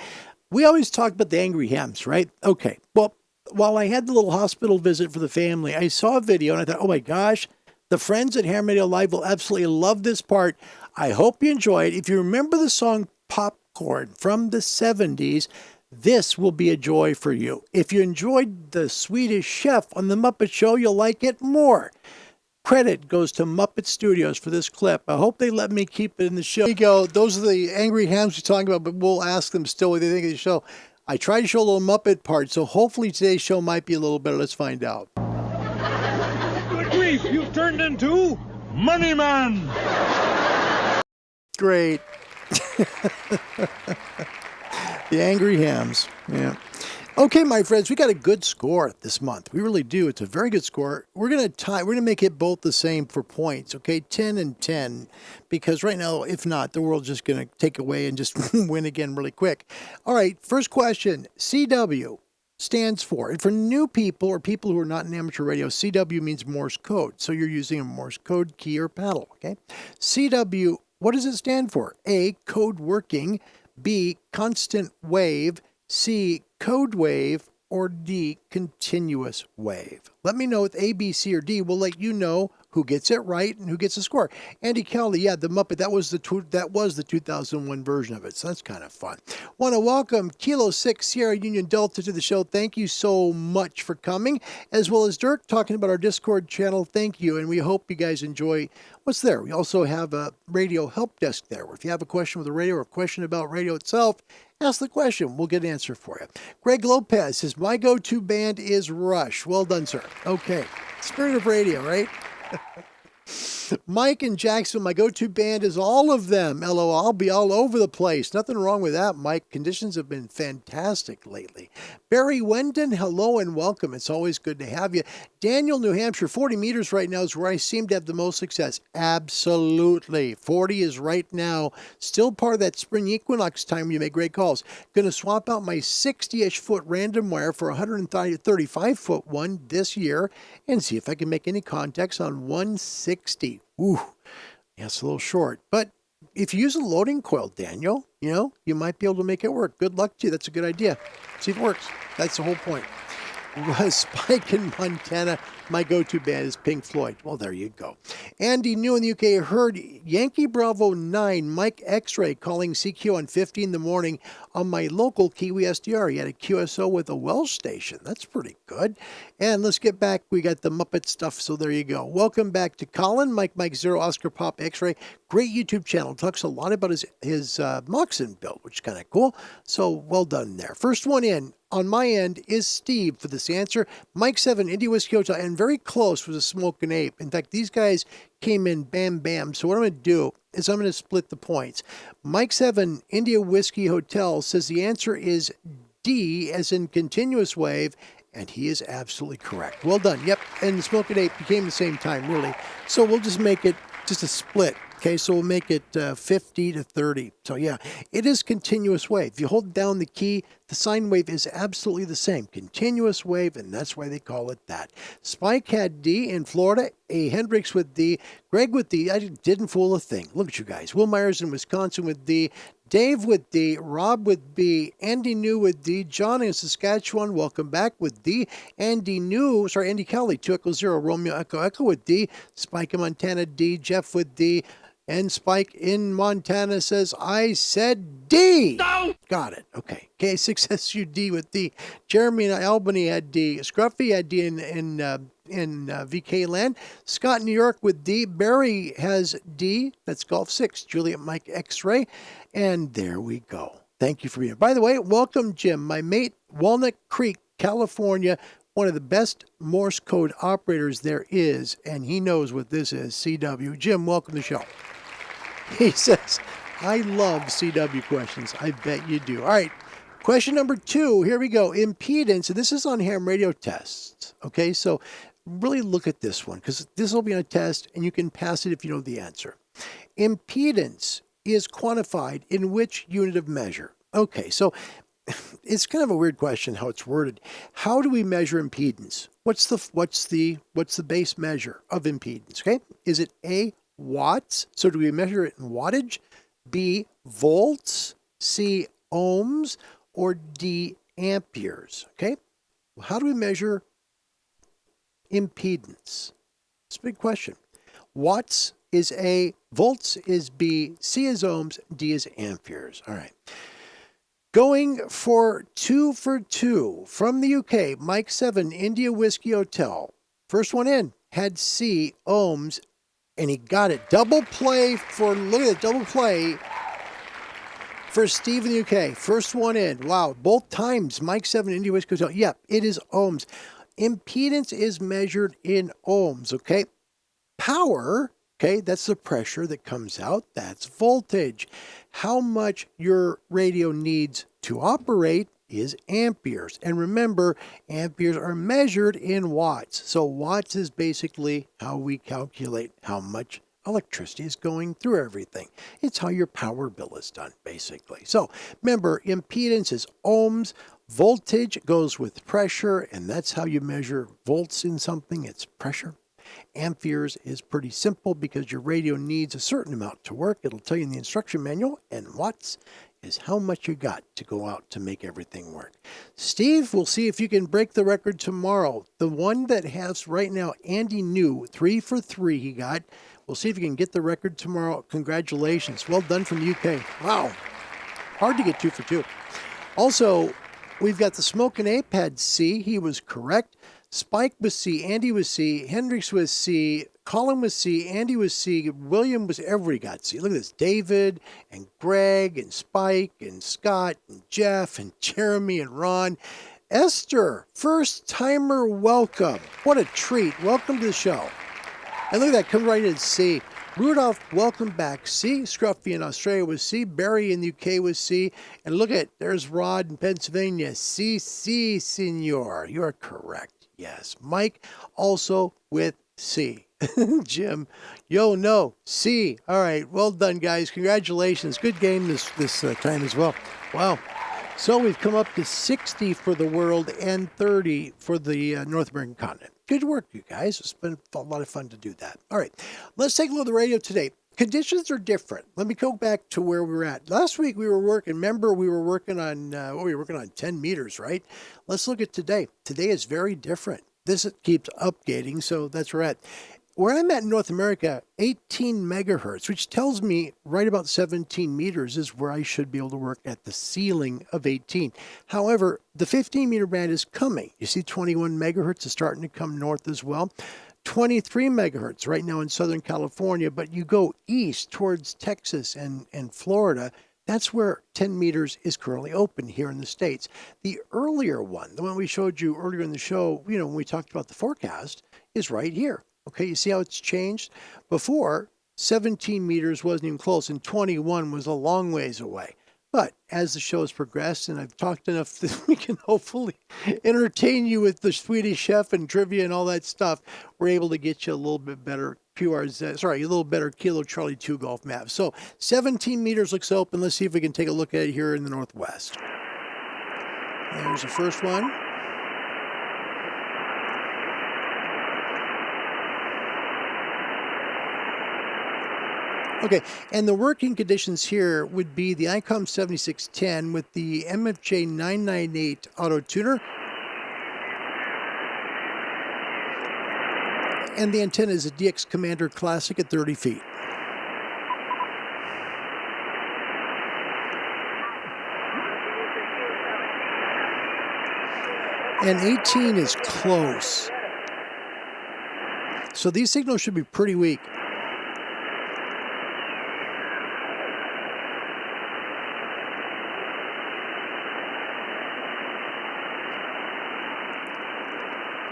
We always talk about the angry hams, right? Okay, well, while I had the little hospital visit for the family, I saw a video and I thought, oh my gosh, the friends at Ham Radio Live will absolutely love this part. I hope you enjoy it. If you remember the song Popcorn from the 70s, this will be a joy for you. If you enjoyed the Swedish chef on the Muppet Show, you'll like it more. Credit goes to Muppets Studios for this clip. I hope they let me keep it in the show. There you go. Those are the angry hams we're talking about, but we'll ask them still what they think of the show. I tried to show a little Muppet part, so hopefully today's show might be a little better. Let's find out. Good grief, you've turned into Money Man! Great. The angry hams. Yeah. Okay, my friends, we got a good score this month. We really do. It's a very good score. We're gonna make it both the same for points, okay? 10 and 10, because right now, if not, the world's just gonna take away and just win again really quick. All right, first question. CW stands for, and for new people or people who are not in amateur radio, CW means Morse code. So you're using a Morse code key or paddle, okay? CW, what does it stand for? A, code working, B, constant wave, C, code wave, or D, continuous wave. Let me know with A, B, C, or D. We'll let you know who gets it right and who gets the score. Andy Kelly, yeah, the Muppet, that was the 2001 version of it, so that's kind of fun. Want to welcome Kilo 6 Sierra Union Delta to the show. Thank you so much for coming, as well as Dirk talking about our Discord channel. Thank you, and we hope you guys enjoy what's there. We also have a radio help desk there. If you have a question with the radio or a question about radio itself, ask the question. We'll get an answer for you. Greg Lopez says, my go-to band is Rush. Well done, sir. Okay. Spirit of radio, right? Mike in Jacksonville, my go-to band is all of them. LOL, I'll be all over the place. Nothing wrong with that, Mike. Conditions have been fantastic lately. Barry Wendon, hello and welcome. It's always good to have you. Daniel, New Hampshire, 40 meters right now is where I seem to have the most success. Absolutely. 40 is right now still part of that spring equinox time when you make great calls. Going to swap out my 60-ish foot random wire for a 135 foot one this year and see if I can make any contacts on 160. Ooh, yeah, it's a little short. But if you use a loading coil, Daniel, you might be able to make it work. Good luck to you. That's a good idea. See if it works. That's the whole point. Spike in Montana, my go-to band is Pink Floyd. Well, there you go. Andy New in the UK heard Yankee Bravo 9, Mike X-Ray calling CQ on 50 in the morning on my local Kiwi SDR. He had a QSO with a Welsh station. That's pretty good. And let's get back. We got the Muppet stuff, so there you go. Welcome back to Colin, Mike 0, Oscar Pop X-Ray. Great YouTube channel. Talks a lot about his Moxon build, which is kind of cool. So well done there. First one in on my end is Steve for this answer. Mike 7, India Whiskey Hotel, and very close was a Smokin' Ape. In fact, these guys came in bam, bam. So what I'm going to do is I'm going to split the points. Mike 7, India Whiskey Hotel says the answer is D, as in continuous wave, and he is absolutely correct. Well done. Yep, and the Smokin' Ape became the same time, really. So we'll just make it just a split. Okay, so we'll make it 50 to 30. So yeah, it is continuous wave. If you hold down the key, the sine wave is absolutely the same. Continuous wave, and that's why they call it that. Spike had D in Florida, A. Hendricks with D, Greg with D. I didn't fool a thing. Look at you guys. Will Myers in Wisconsin with D, Dave with D, Rob with B, Andy New with D, John in Saskatchewan, welcome back with D, Andy Kelly, 2 Echo 0, Romeo Echo with D, Spike in Montana, D, Jeff with D, and Spike in Montana says, I said D. No! Got it. Okay. K6SUD with D. Jeremy in Albany had D. Scruffy had D in VK land. Scott in New York with D. Barry has D. That's Golf 6. Juliet Mike X-Ray. And there we go. Thank you for being here. By the way, welcome, Jim. My mate, Walnut Creek, California, one of the best Morse code operators there is, and he knows what this is, CW. Jim, welcome to the show. He says, I love CW questions. I bet you do. All right. Question number 2. Here we go. Impedance. And this is on ham radio tests. Okay. So really look at this one because this will be on a test and you can pass it if you know the answer. Impedance is quantified in which unit of measure? Okay. So it's kind of a weird question how it's worded. How do we measure impedance? What's the base measure of impedance? Okay. Is it A, watts? So do we measure it in wattage? B, volts? C, ohms? Or D, amperes? Okay. Well, how do we measure impedance? It's a big question. Watts is A, volts is B, C is ohms, D is amperes. All right. Going for 2 for 2 from the UK, Mike 7, India Whiskey Hotel. First one in had C, ohms, and he got it. Double play look at it, double play for Steve in the UK. First one in. Wow, both times, Mike 7, India Whiskey Hotel. Yep, it is ohms. Impedance is measured in ohms, okay? Power, okay, that's the pressure that comes out. That's voltage. How much your radio needs to operate is amperes. And remember, amperes are measured in watts. So watts is basically how we calculate how much electricity is going through everything. It's how your power bill is done, basically. So remember, impedance is ohms. Voltage goes with pressure, and that's how you measure volts in something. It's pressure. Amperes is pretty simple because your radio needs a certain amount to work. It'll tell you in the instruction manual. And watts is how much you got to go out to make everything work. Steve, we'll see if you can break the record tomorrow. The one that has right now, Andy New, 3 for 3 he got. We'll see if you can get the record tomorrow. Congratulations. Well done from the UK. Wow. Hard to get 2 for 2. Also, we've got the Smokin' Ape had C. He was correct. Spike was C. Andy was C. Hendrix was C. Colin was C. Andy was C. William was everybody got C. Look at this. David and Greg and Spike and Scott and Jeff and Jeremy and Ron. Esther, first timer, welcome. What a treat. Welcome to the show. And look at that. Come right in C. Rudolph, welcome back. C. Scruffy in Australia was C. Barry in the UK was C. And look at, there's Rod in Pennsylvania. C, senor. You are correct. Yes. Mike also with C. Jim, no, C. All right. Well done, guys. Congratulations. Good game this time as well. Wow. So we've come up to 60 for the world and 30 for the North American continent. Good work, you guys. It's been a lot of fun to do that. All right. Let's take a look at the radio today. Conditions are different. Let me go back to where we were at. Last week we were working, remember we were working on, 10 meters, right? Let's look at today. Today is very different. This keeps updating, so that's where we're at. Where I'm at in North America, 18 megahertz, which tells me right about 17 meters is where I should be able to work at the ceiling of 18. However, the 15 meter band is coming. You see 21 megahertz is starting to come north as well. 23 megahertz right now in Southern California, but you go east towards Texas and Florida, that's where 10 meters is currently open here in the States. The earlier one, the one we showed you earlier in the show, when we talked about the forecast, is right here. Okay, you see how it's changed? Before, 17 meters wasn't even close, and 21 was a long ways away. But as the show has progressed, and I've talked enough that we can hopefully entertain you with the Swedish chef and trivia and all that stuff, we're able to get you a little bit better a little better Kilo Charlie 2 golf map. So 17 meters looks open. Let's see if we can take a look at it here in the Northwest. There's the first one. Okay, and the working conditions here would be the ICOM 7610 with the MFJ 998 auto tuner. And the antenna is a DX Commander Classic at 30 feet. And 18 is close. So these signals should be pretty weak.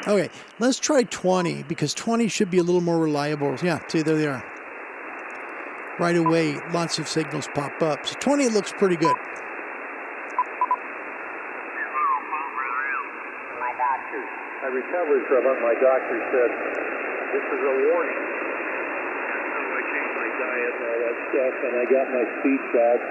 Okay, let's try 20 because 20 should be a little more reliable. Yeah, see, there they are. Right away, lots of signals pop up. So 20 looks pretty good. I recovered from it. My doctor said, this is a warning. So I changed my diet and all that stuff, and I got my speed back.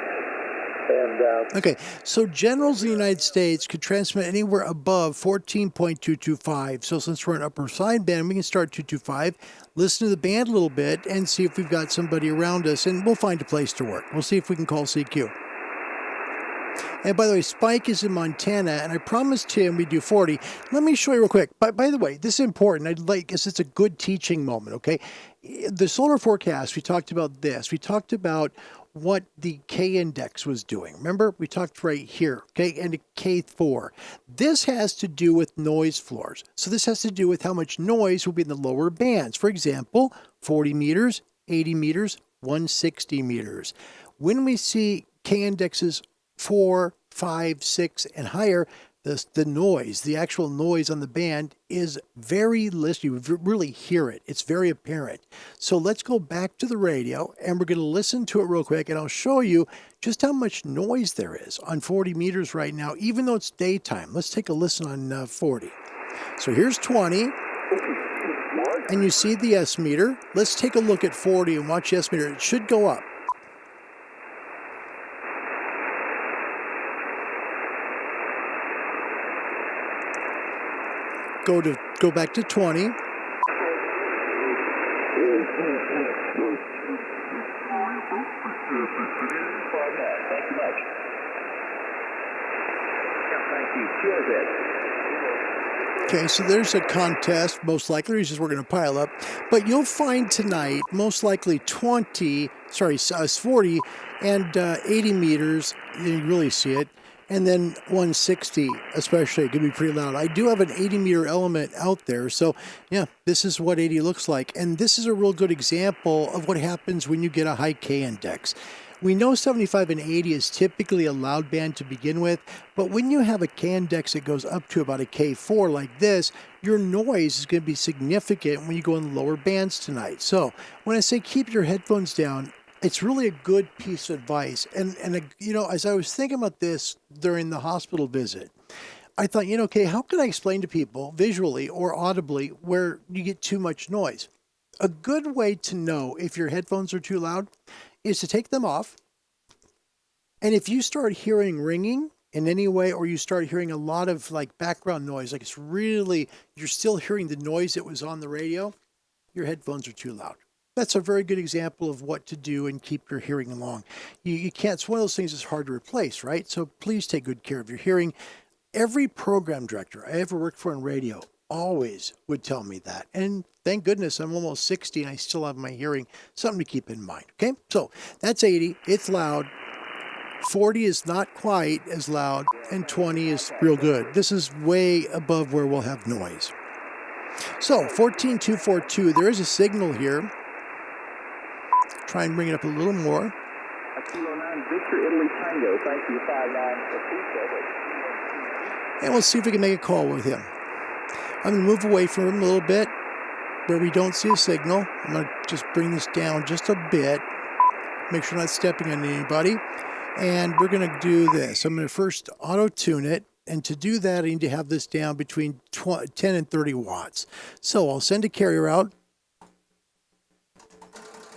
Okay, so generals in the United States could transmit anywhere above 14.225. So since we're in upper sideband, we can start 225, listen to the band a little bit, and see if we've got somebody around us, and we'll find a place to work. We'll see if we can call CQ. And by the way, Spike is in Montana, and I promised him we'd do 40. Let me show you real quick. By the way, this is important. Because it's a good teaching moment, okay? The solar forecast, we talked about this. We talked about what the K index was doing. Remember, we talked right here, okay, and K4. This has to do with noise floors. So this has to do with how much noise will be in the lower bands. For example, 40 meters, 80 meters, 160 meters. When we see K indexes 4, 5, 6, and higher, the noise, the actual noise on the band is very listenable. You really hear it. It's very apparent. So let's go back to the radio, and we're going to listen to it real quick, and I'll show you just how much noise there is on 40 meters right now, even though it's daytime. Let's take a listen on 40. So here's 20, and you see the S meter. Let's take a look at 40 and watch the S meter. It should go up. Go back to 20. thank you. QRZ. Okay, so there's a contest, most likely. It's just we're going to pile up. But you'll find tonight, most likely 40 and 80 meters. You really see it. And then 160, especially, it could be pretty loud. I do have an 80 meter element out there. So, yeah, this is what 80 looks like. And this is a real good example of what happens when you get a high K index. We know 75 and 80 is typically a loud band to begin with, but when you have a K index that goes up to about a K4 like this, your noise is going to be significant when you go in the lower bands tonight. So when I say keep your headphones down, it's really a good piece of advice. And as I was thinking about this during the hospital visit, I thought, okay, how can I explain to people visually or audibly where you get too much noise? A good way to know if your headphones are too loud is to take them off. And if you start hearing ringing in any way, or you start hearing a lot of like background noise, like you're still hearing the noise that was on the radio, your headphones are too loud. That's a very good example of what to do and keep your hearing along. You can't, it's one of those things that's hard to replace, right? So please take good care of your hearing. Every program director I ever worked for in radio always would tell me that. And thank goodness I'm almost 60 and I still have my hearing. Something to keep in mind. Okay, so that's 80. It's loud. 40 is not quite as loud, and 20 is real good. This is way above where we'll have noise. So 14242, there is a signal here. Try and bring it up a little more. Kilo 9 Victor Italy Tango, thank you. 59 And we'll see if we can make a call with him. I'm going to move away from him a little bit where we don't see a signal. I'm going to just bring this down just a bit. Make sure I'm not stepping on anybody. And we're going to do this. I'm going to first auto-tune it. And to do that, I need to have this down between 10 and 30 watts. So I'll send a carrier out.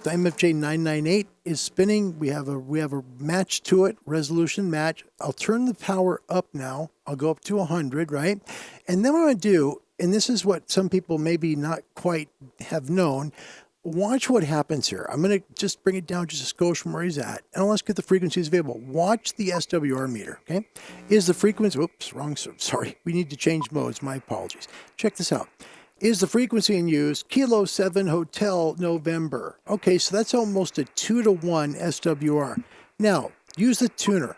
The MFJ 998 is spinning. We have a match to it, resolution match. I'll turn the power up now. I'll go up to 100, right? And then what I'm going to do, and this is what some people maybe not quite have known, watch what happens here. I'm going to just bring it down just a skosh from where he's at. And let's get the frequencies available. Watch the SWR meter, okay? Is the frequency, oops, wrong, sorry. We need to change modes. My apologies. Check this out. Is the frequency in use Kilo 7 Hotel November? Okay, so that's almost a 2-to-1 SWR. Now, use the tuner.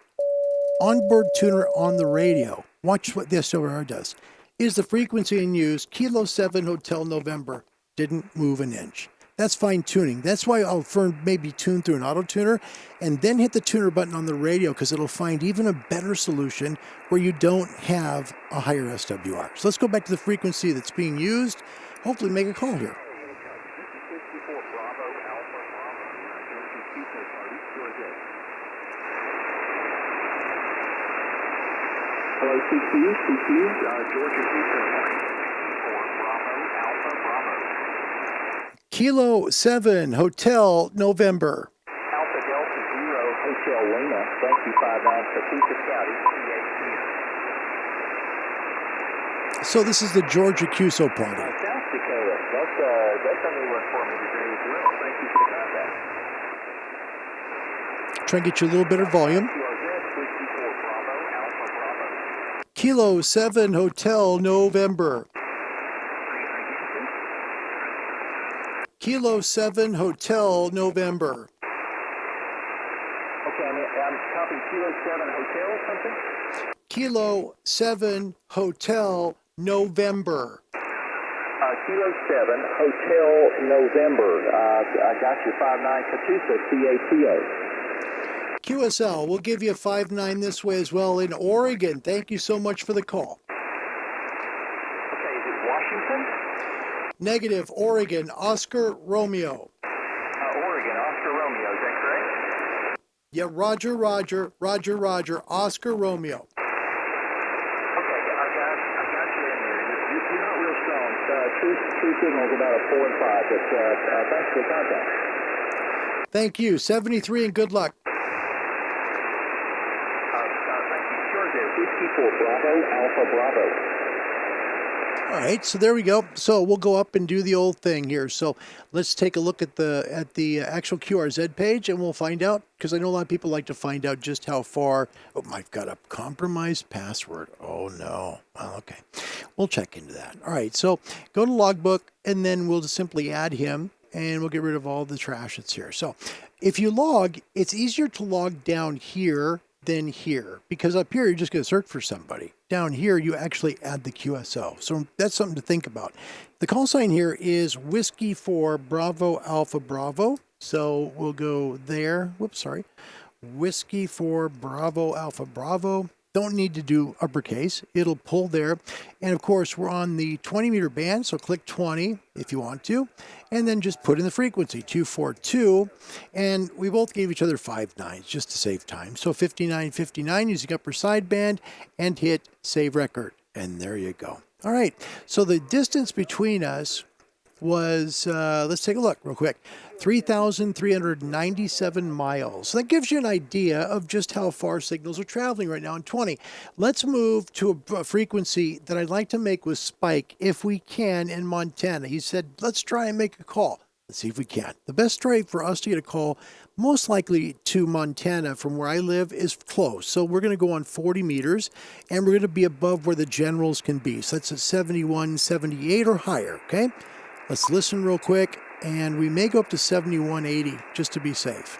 Onboard tuner on the radio. Watch what the SWR does. Is the frequency in use Kilo 7 Hotel November? Didn't move an inch. That's fine tuning. That's why I'll maybe tune through an auto tuner and then hit the tuner button on the radio, because it'll find even a better solution where you don't have a higher SWR. So let's go back to the frequency that's being used. Hopefully make a call here. Hello, CQ, Georgia Houston, Bravo, Alpha, Bravo. Kilo 7 Hotel November. Alpha Delta 0 Hotel Lima, thank you. 59 Topeka County, PA. So this is the Georgia QSO party. South Dakota, that's a new one for me today as well. Thank you for the contact. Try and get you a little bit of volume. Kilo 7 Hotel November. Kilo 7 Hotel November. Okay, I'm copying Kilo 7 Hotel something? Kilo 7 Hotel November. Kilo 7 Hotel November. I got you 59 Catoosa, CATO. QSL, we'll give you a 5-9 this way as well in Oregon. Thank you so much for the call. Okay, is it Washington? Negative, Oregon, Oscar Romeo. Oregon, Oscar Romeo, is that correct? Yeah, Roger, Oscar Romeo. Okay, I got you in there. You're not real strong. True signal's about a 4 and 5, but thanks for the contact. Thank you, 73, and good luck. Thank you. Sure, there. 54 Bravo, Alpha Bravo. All right, so there we go. So we'll go up and do the old thing here. So let's take a look at the actual QRZ page, and we'll find out, because I know a lot of people like to find out just how far. Oh, I've got a compromised password. Oh no. Well, okay, we'll check into that. All right, so go to logbook, and then we'll just simply add him, and we'll get rid of all the trash that's here. So if you log, it's easier to log down here than here, because up here you're just going to search for somebody. Down here you actually add the QSO. So that's something to think about. The call sign here is Whiskey 4 Bravo Alpha Bravo. So we'll go there. Whoops, sorry. Whiskey 4 Bravo Alpha Bravo. Don't need to do uppercase. It'll pull there. And of course, we're on the 20 meter band, so click 20 if you want to. And then just put in the frequency, 242. And we both gave each other 5 nines just to save time. So 5959 using upper sideband, and hit save record. And there you go. All right, so the distance between us was, let's take a look real quick, 3,397 miles. So that gives you an idea of just how far signals are traveling right now in 20. Let's move to a frequency that I'd like to make with Spike, if we can, in Montana. He said, let's try and make a call. Let's see if we can. The best way for us to get a call, most likely to Montana from where I live, is close. So we're going to go on 40 meters, and we're going to be above where the generals can be. So that's at 71, 78 or higher, okay? Let's listen real quick, and we may go up to 7180 just to be safe.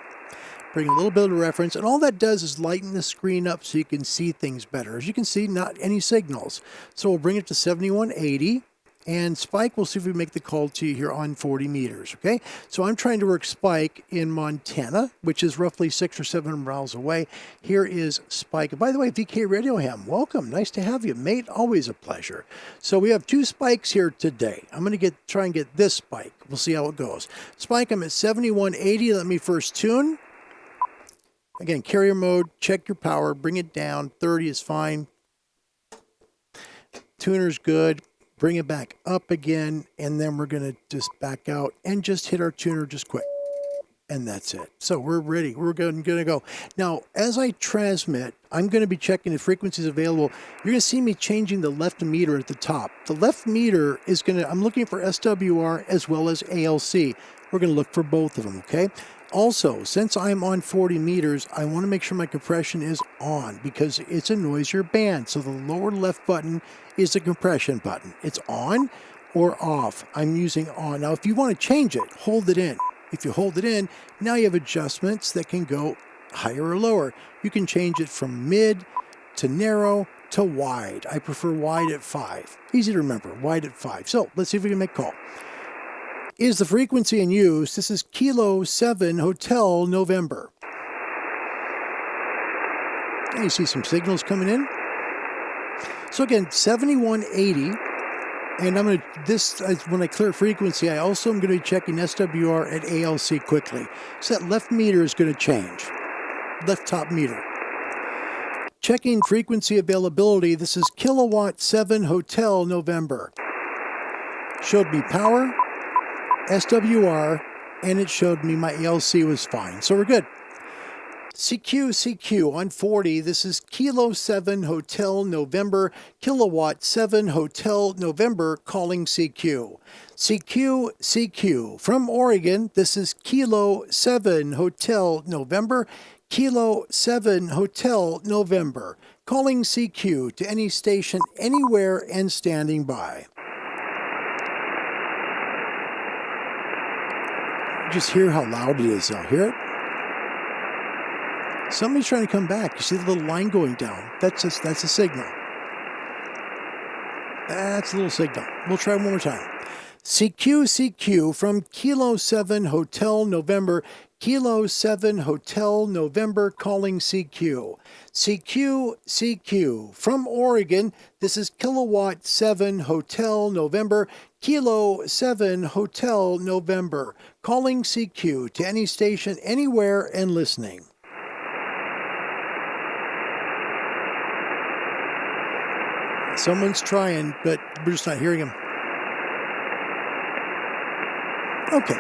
Bring a little bit of reference, and all that does is lighten the screen up so you can see things better. As you can see, not any signals. So we'll bring it to 7180, and Spike, we'll see if we make the call to you here on 40 meters, okay? So I'm trying to work Spike in Montana, which is roughly 600 or 700 miles away. Here is Spike. And by the way, VK Radio Ham, welcome. Nice to have you, mate. Always a pleasure. So we have 2 Spikes here today. I'm going to try and get this Spike. We'll see how it goes. Spike, I'm at 7180. Let me first tune. Again, carrier mode, check your power, bring it down. 30 is fine. Tuner's good. Bring it back up again, and then we're going to just back out and just hit our tuner just quick. And that's it. So we're ready. We're going to go. Now, as I transmit, I'm going to be checking the frequencies available. You're going to see me changing the left meter at the top. The left meter is going to, I'm looking for SWR as well as ALC. We're going to look for both of them, okay? Also, since I'm on 40 meters, I want to make sure my compression is on because it's a noisier band. So the lower left button is the compression button. It's on or off. I'm using on. Now, if you want to change it, hold it in. If you hold it in, now you have adjustments that can go higher or lower. You can change it from mid to narrow to wide. I prefer wide at 5. Easy to remember, wide at 5. So let's see if we can make a call. Is the frequency in use? This is Kilo 7 Hotel November. And you see some signals coming in. So again, 7180. And I'm going to, when I clear frequency, I also am going to be checking SWR and ALC quickly. So that left meter is going to change. Left top meter. Checking frequency availability. This is Kilowatt 7 Hotel November. Showed me power, SWR, and it showed me my ALC was fine. So we're good. CQ on 40. This is Kilo 7 Hotel November, Kilowatt 7 Hotel November, calling CQ. CQ from Oregon. This is Kilo 7 Hotel November, Kilo 7 Hotel November, calling CQ to any station anywhere and standing by. Just hear how loud it is out. Hear it? Somebody's trying to come back. You see the little line going down. That's a signal. That's a little signal. We'll try one more time. CQ from Kilo 7 Hotel November, Kilo 7 Hotel November, calling CQ. CQ from Oregon. This is Kilowatt 7 Hotel November, Kilo 7 Hotel November, calling CQ to any station anywhere and listening. Someone's trying, but we're just not hearing him. Okay.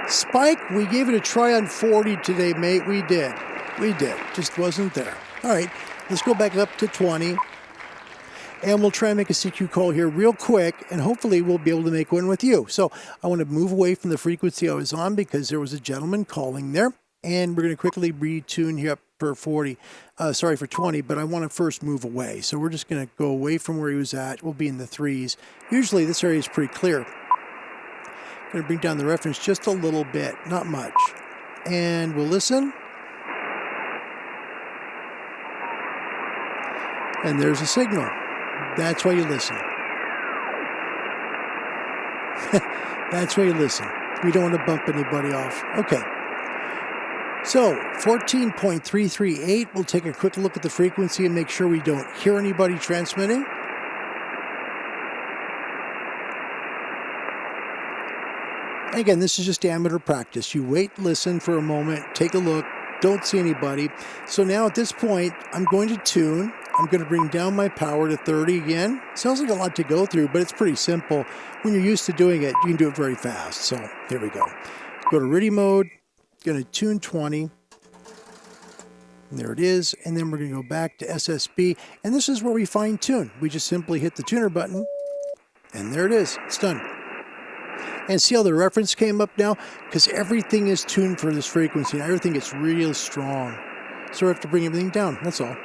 Spike, we gave it a try on 40 today, mate. We did. Just wasn't there. All right, let's go back up to 20. And we'll try and make a CQ call here real quick, and hopefully we'll be able to make one with you. So I want to move away from the frequency I was on because there was a gentleman calling there. And we're going to quickly retune here up for 40, for 20, but I want to first move away. So we're just going to go away from where he was at. We'll be in the 3s. Usually this area is pretty clear. Going to bring down the reference just a little bit, not much. And we'll listen. And there's a signal. That's why you listen. That's why you listen. We don't want to bump anybody off. Okay. So 14.338, we'll take a quick look at the frequency and make sure we don't hear anybody transmitting. And again, this is just amateur practice. You wait, listen for a moment, take a look, don't see anybody. So now at this point, I'm going to tune. I'm going to bring down my power to 30 again. Sounds like a lot to go through, but it's pretty simple. When you're used to doing it, you can do it very fast. So here we go. Go to RTTY mode. Going to tune 20. And there it is. And then we're going to go back to SSB. And this is where we fine tune. We just simply hit the tuner button. And there it is. It's done. And see how the reference came up now? Because everything is tuned for this frequency. And everything gets real strong. So we have to bring everything down. That's all.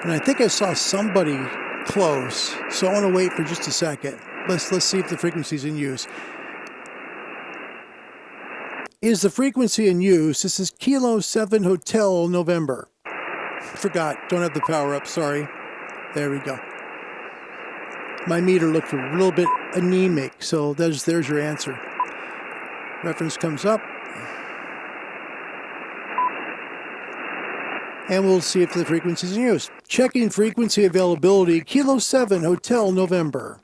And I think I saw somebody close. So I want to wait for just a second. Let's see if the frequency's in use. Is the frequency in use? This is Kilo 7 Hotel November. Forgot. Don't have the power up. Sorry. There we go. My meter looked a little bit anemic, so there's your answer. Reference comes up. And we'll see if the frequency is in use. Checking frequency availability. Kilo 7 Hotel November.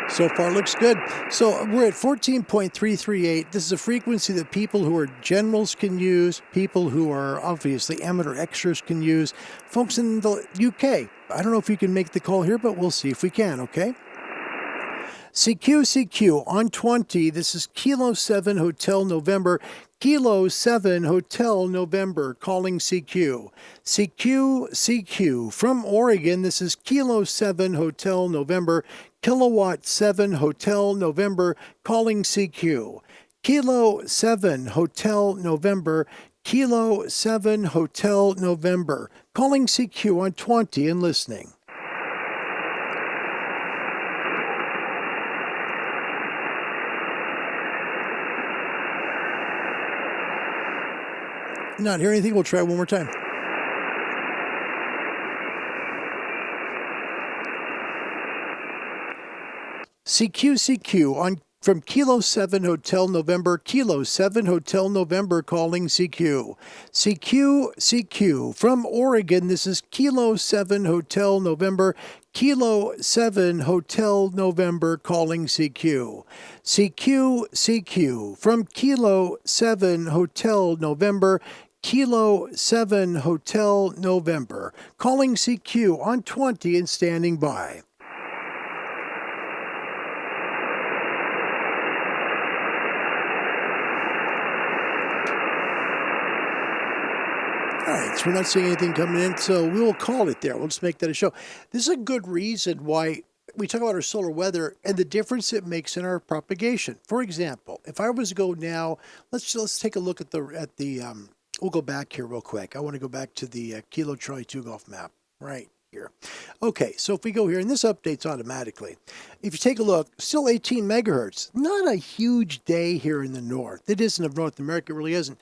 So far looks good. So we're at 14.338. This is a frequency that people who are generals can use, people who are obviously amateur extras can use, folks in the UK. I don't know if you can make the call here, but we'll see if we can, okay? CQ on 20. This is Kilo 7 Hotel November. Kilo 7 Hotel November calling CQ. CQ from Oregon. This is Kilo 7 Hotel November. Kilowatt 7 Hotel November calling CQ. Kilo 7 Hotel November. Kilo 7 Hotel November calling CQ on 20 and listening. Not hear anything? We'll try one more time. CQ on from Kilo 7 Hotel November. Kilo 7 Hotel November calling CQ. CQ from Oregon. This is Kilo 7 Hotel November. Kilo 7 Hotel November calling CQ. CQ from Kilo 7 Hotel November. Kilo 7 Hotel November calling CQ on 20 and standing by. All right, so we're not seeing anything coming in, so we will call it there. We'll just make that a show. This is a good reason why we talk about our solar weather and the difference it makes in our propagation. For example, if I was to go now, let's take a look at the we'll go back here real quick. I want to go back to the Kilo Charlie 2 Golf map right here. Okay, so if we go here, and this updates automatically. If you take a look, still 18 megahertz. Not a huge day here in the north. It isn't of North America, it really isn't.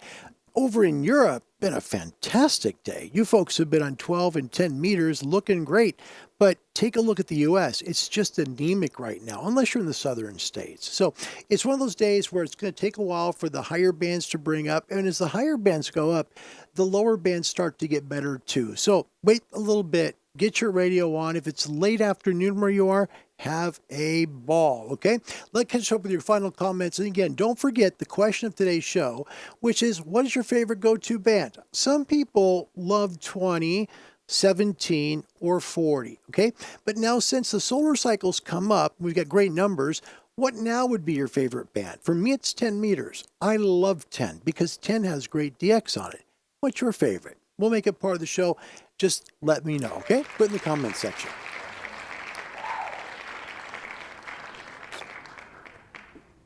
Over in Europe, been a fantastic day. You folks have been on 12 and 10 meters, looking great. But take a look at the U.S. It's just anemic right now, unless you're in the southern states. So it's one of those days where it's going to take a while for the higher bands to bring up. And as the higher bands go up, the lower bands start to get better too. So wait a little bit. Get your radio on. If it's late afternoon where you are, have a ball, okay? Let's catch up with your final comments. And again, don't forget the question of today's show, which is, what is your favorite go-to band? Some people love 20, 17, or 40, okay? But now since the solar cycles come up, we've got great numbers, What now would be your favorite band? For me, it's 10 meters. I love 10 because 10 has great DX on it. What's your favorite? We'll make it part of the show. Just let me know, okay? Put in the comments section.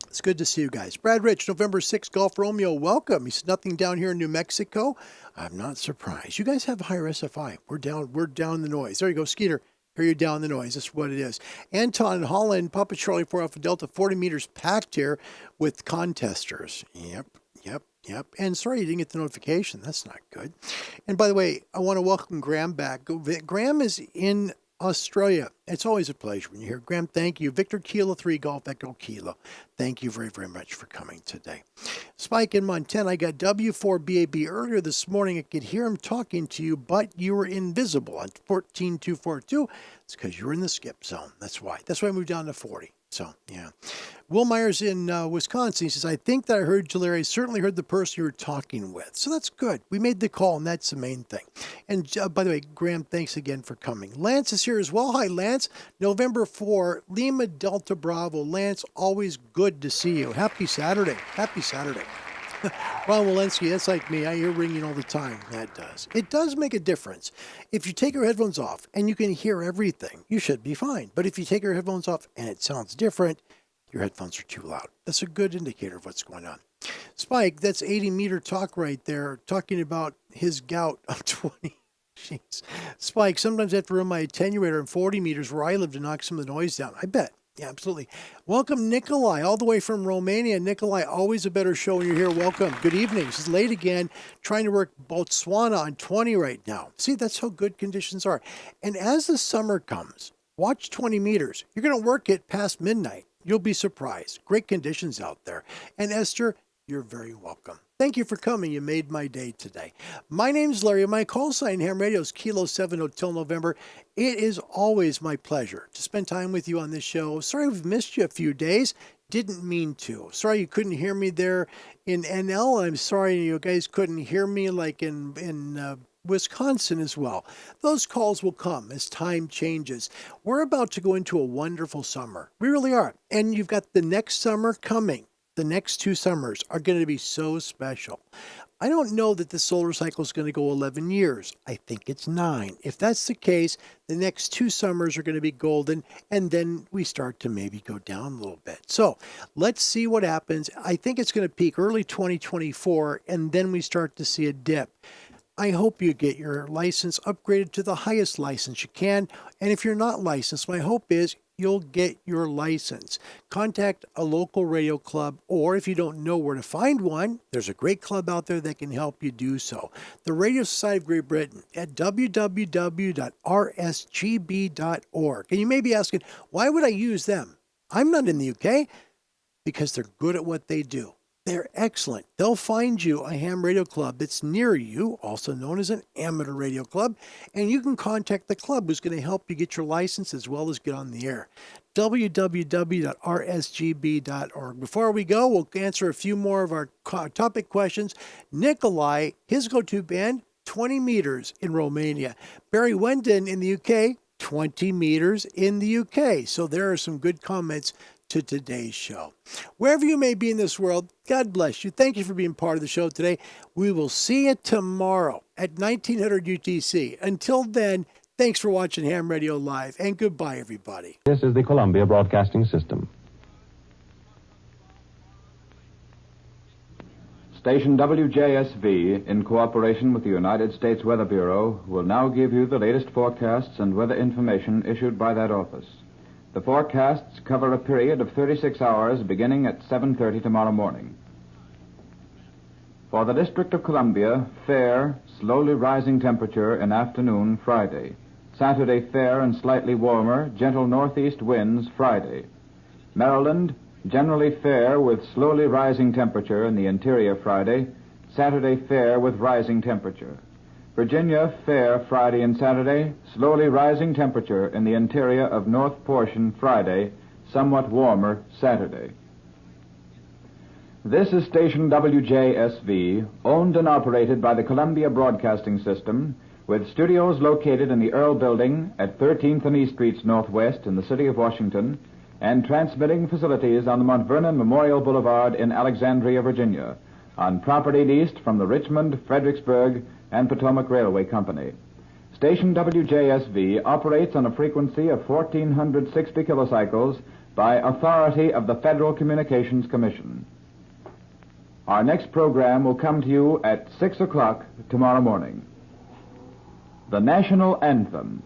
It's good to see you guys. Brad Rich, November 6th, Golf Romeo, welcome. He said nothing down here in New Mexico. I'm not surprised. You guys have higher SFI. We're down the noise. There you go, Skeeter. Here you're down the noise. That's what it is. Anton Holland, Papa Charlie 4 Alpha Delta, 40 meters packed here with contesters. Yep. And sorry you didn't get the notification. That's not good. And by the way, I want to welcome Graham back. Graham is in Australia. It's always a pleasure when you're here. Graham, thank you. Victor Kilo 3 Golf Echo Kilo. Thank you very, very much for coming today. Spike in Montana, I got W4BAB earlier this morning. I could hear him talking to you, but you were invisible on 14242. It's because you were in the skip zone. That's why. That's why I moved down to 40. So, yeah. Will Myers in Wisconsin, he says, I think that I heard you, Larry. I certainly heard the person you were talking with. So that's good. We made the call, and that's the main thing. And by the way, Graham, thanks again for coming. Lance is here as well. Hi, Lance. November 4, Lima Delta Bravo. Lance, always good to see you. Happy Saturday. Happy Saturday. Ron Walensky, that's like me. I hear ringing all the time. That does. It does make a difference. If you take your headphones off and you can hear everything, you should be fine. But if you take your headphones off and it sounds different, your headphones are too loud. That's a good indicator of what's going on. Spike, that's 80-meter talk right there, talking about his gout of 20. Jeez. Spike, sometimes I have to run my attenuator in 40 meters where I live to knock some of the noise down. I bet. Yeah, absolutely. Welcome, Nikolai, all the way from Romania. Nikolai, always a better show when you're here. Welcome. Good evening. This is late again, trying to work Botswana on 20 right now. See, that's how good conditions are. And as the summer comes, watch 20 meters. You're going to work it past midnight. You'll be surprised. Great conditions out there. And Esther, you're very welcome. Thank you for coming. You made my day today. My name's Larry. My call sign Ham Radio is Kilo 7 Hotel November. It is always my pleasure to spend time with you on this show. Sorry we've missed you a few days. Didn't mean to. Sorry you couldn't hear me there in NL. I'm sorry you guys couldn't hear me like in Wisconsin as well. Those calls will come as time changes. We're about to go into a wonderful summer. We really are. And you've got the next summer coming. The next 2 summers are going to be so special. I don't know that the solar cycle is going to go 11 years. I think it's 9. If that's the case, the next 2 summers are going to be golden, and then we start to maybe go down a little bit. So let's see what happens. I think it's going to peak early 2024, and then we start to see a dip. I hope you get your license upgraded to the highest license you can. And if you're not licensed, my hope is you'll get your license. Contact a local radio club, or if you don't know where to find one, there's a great club out there that can help you do so. The Radio Society of Great Britain at www.rsgb.org. And you may be asking, why would I use them? I'm not in the UK. Because they're good at what they do. They're excellent. They'll find you a ham radio club that's near you, also known as an amateur radio club, and you can contact the club who's going to help you get your license as well as get on the air. www.rsgb.org. Before we go, we'll answer a few more of our topic questions. Nikolai, his go-to band, 20 meters in Romania. Barry Wendon in the UK, 20 meters in the UK. So there are some good comments to today's show. Wherever you may be in this world, God bless you. Thank you for being part of the show today. We will see you tomorrow at 1900 UTC. Until then, thanks for watching Ham Radio Live, and goodbye, everybody. This is the Columbia Broadcasting System. Station WJSV, in cooperation with the United States Weather Bureau, will now give you the latest forecasts and weather information issued by that office. The forecasts cover a period of 36 hours beginning at 7:30 tomorrow morning. For the District of Columbia, fair, slowly rising temperature in afternoon Friday. Saturday, fair and slightly warmer, gentle northeast winds Friday. Maryland, generally fair with slowly rising temperature in the interior Friday. Saturday, fair with rising temperature. Virginia, fair Friday and Saturday, slowly rising temperature in the interior of north portion Friday, somewhat warmer Saturday. This is station WJSV, owned and operated by the Columbia Broadcasting System, with studios located in the Earl Building at 13th and E Streets Northwest in the city of Washington, and transmitting facilities on the Mount Vernon Memorial Boulevard in Alexandria, Virginia, on property leased from the Richmond, Fredericksburg, and Potomac Railway Company. Station WJSV operates on a frequency of 1460 kilocycles by authority of the Federal Communications Commission. Our next program will come to you at 6 o'clock tomorrow morning. The National Anthem.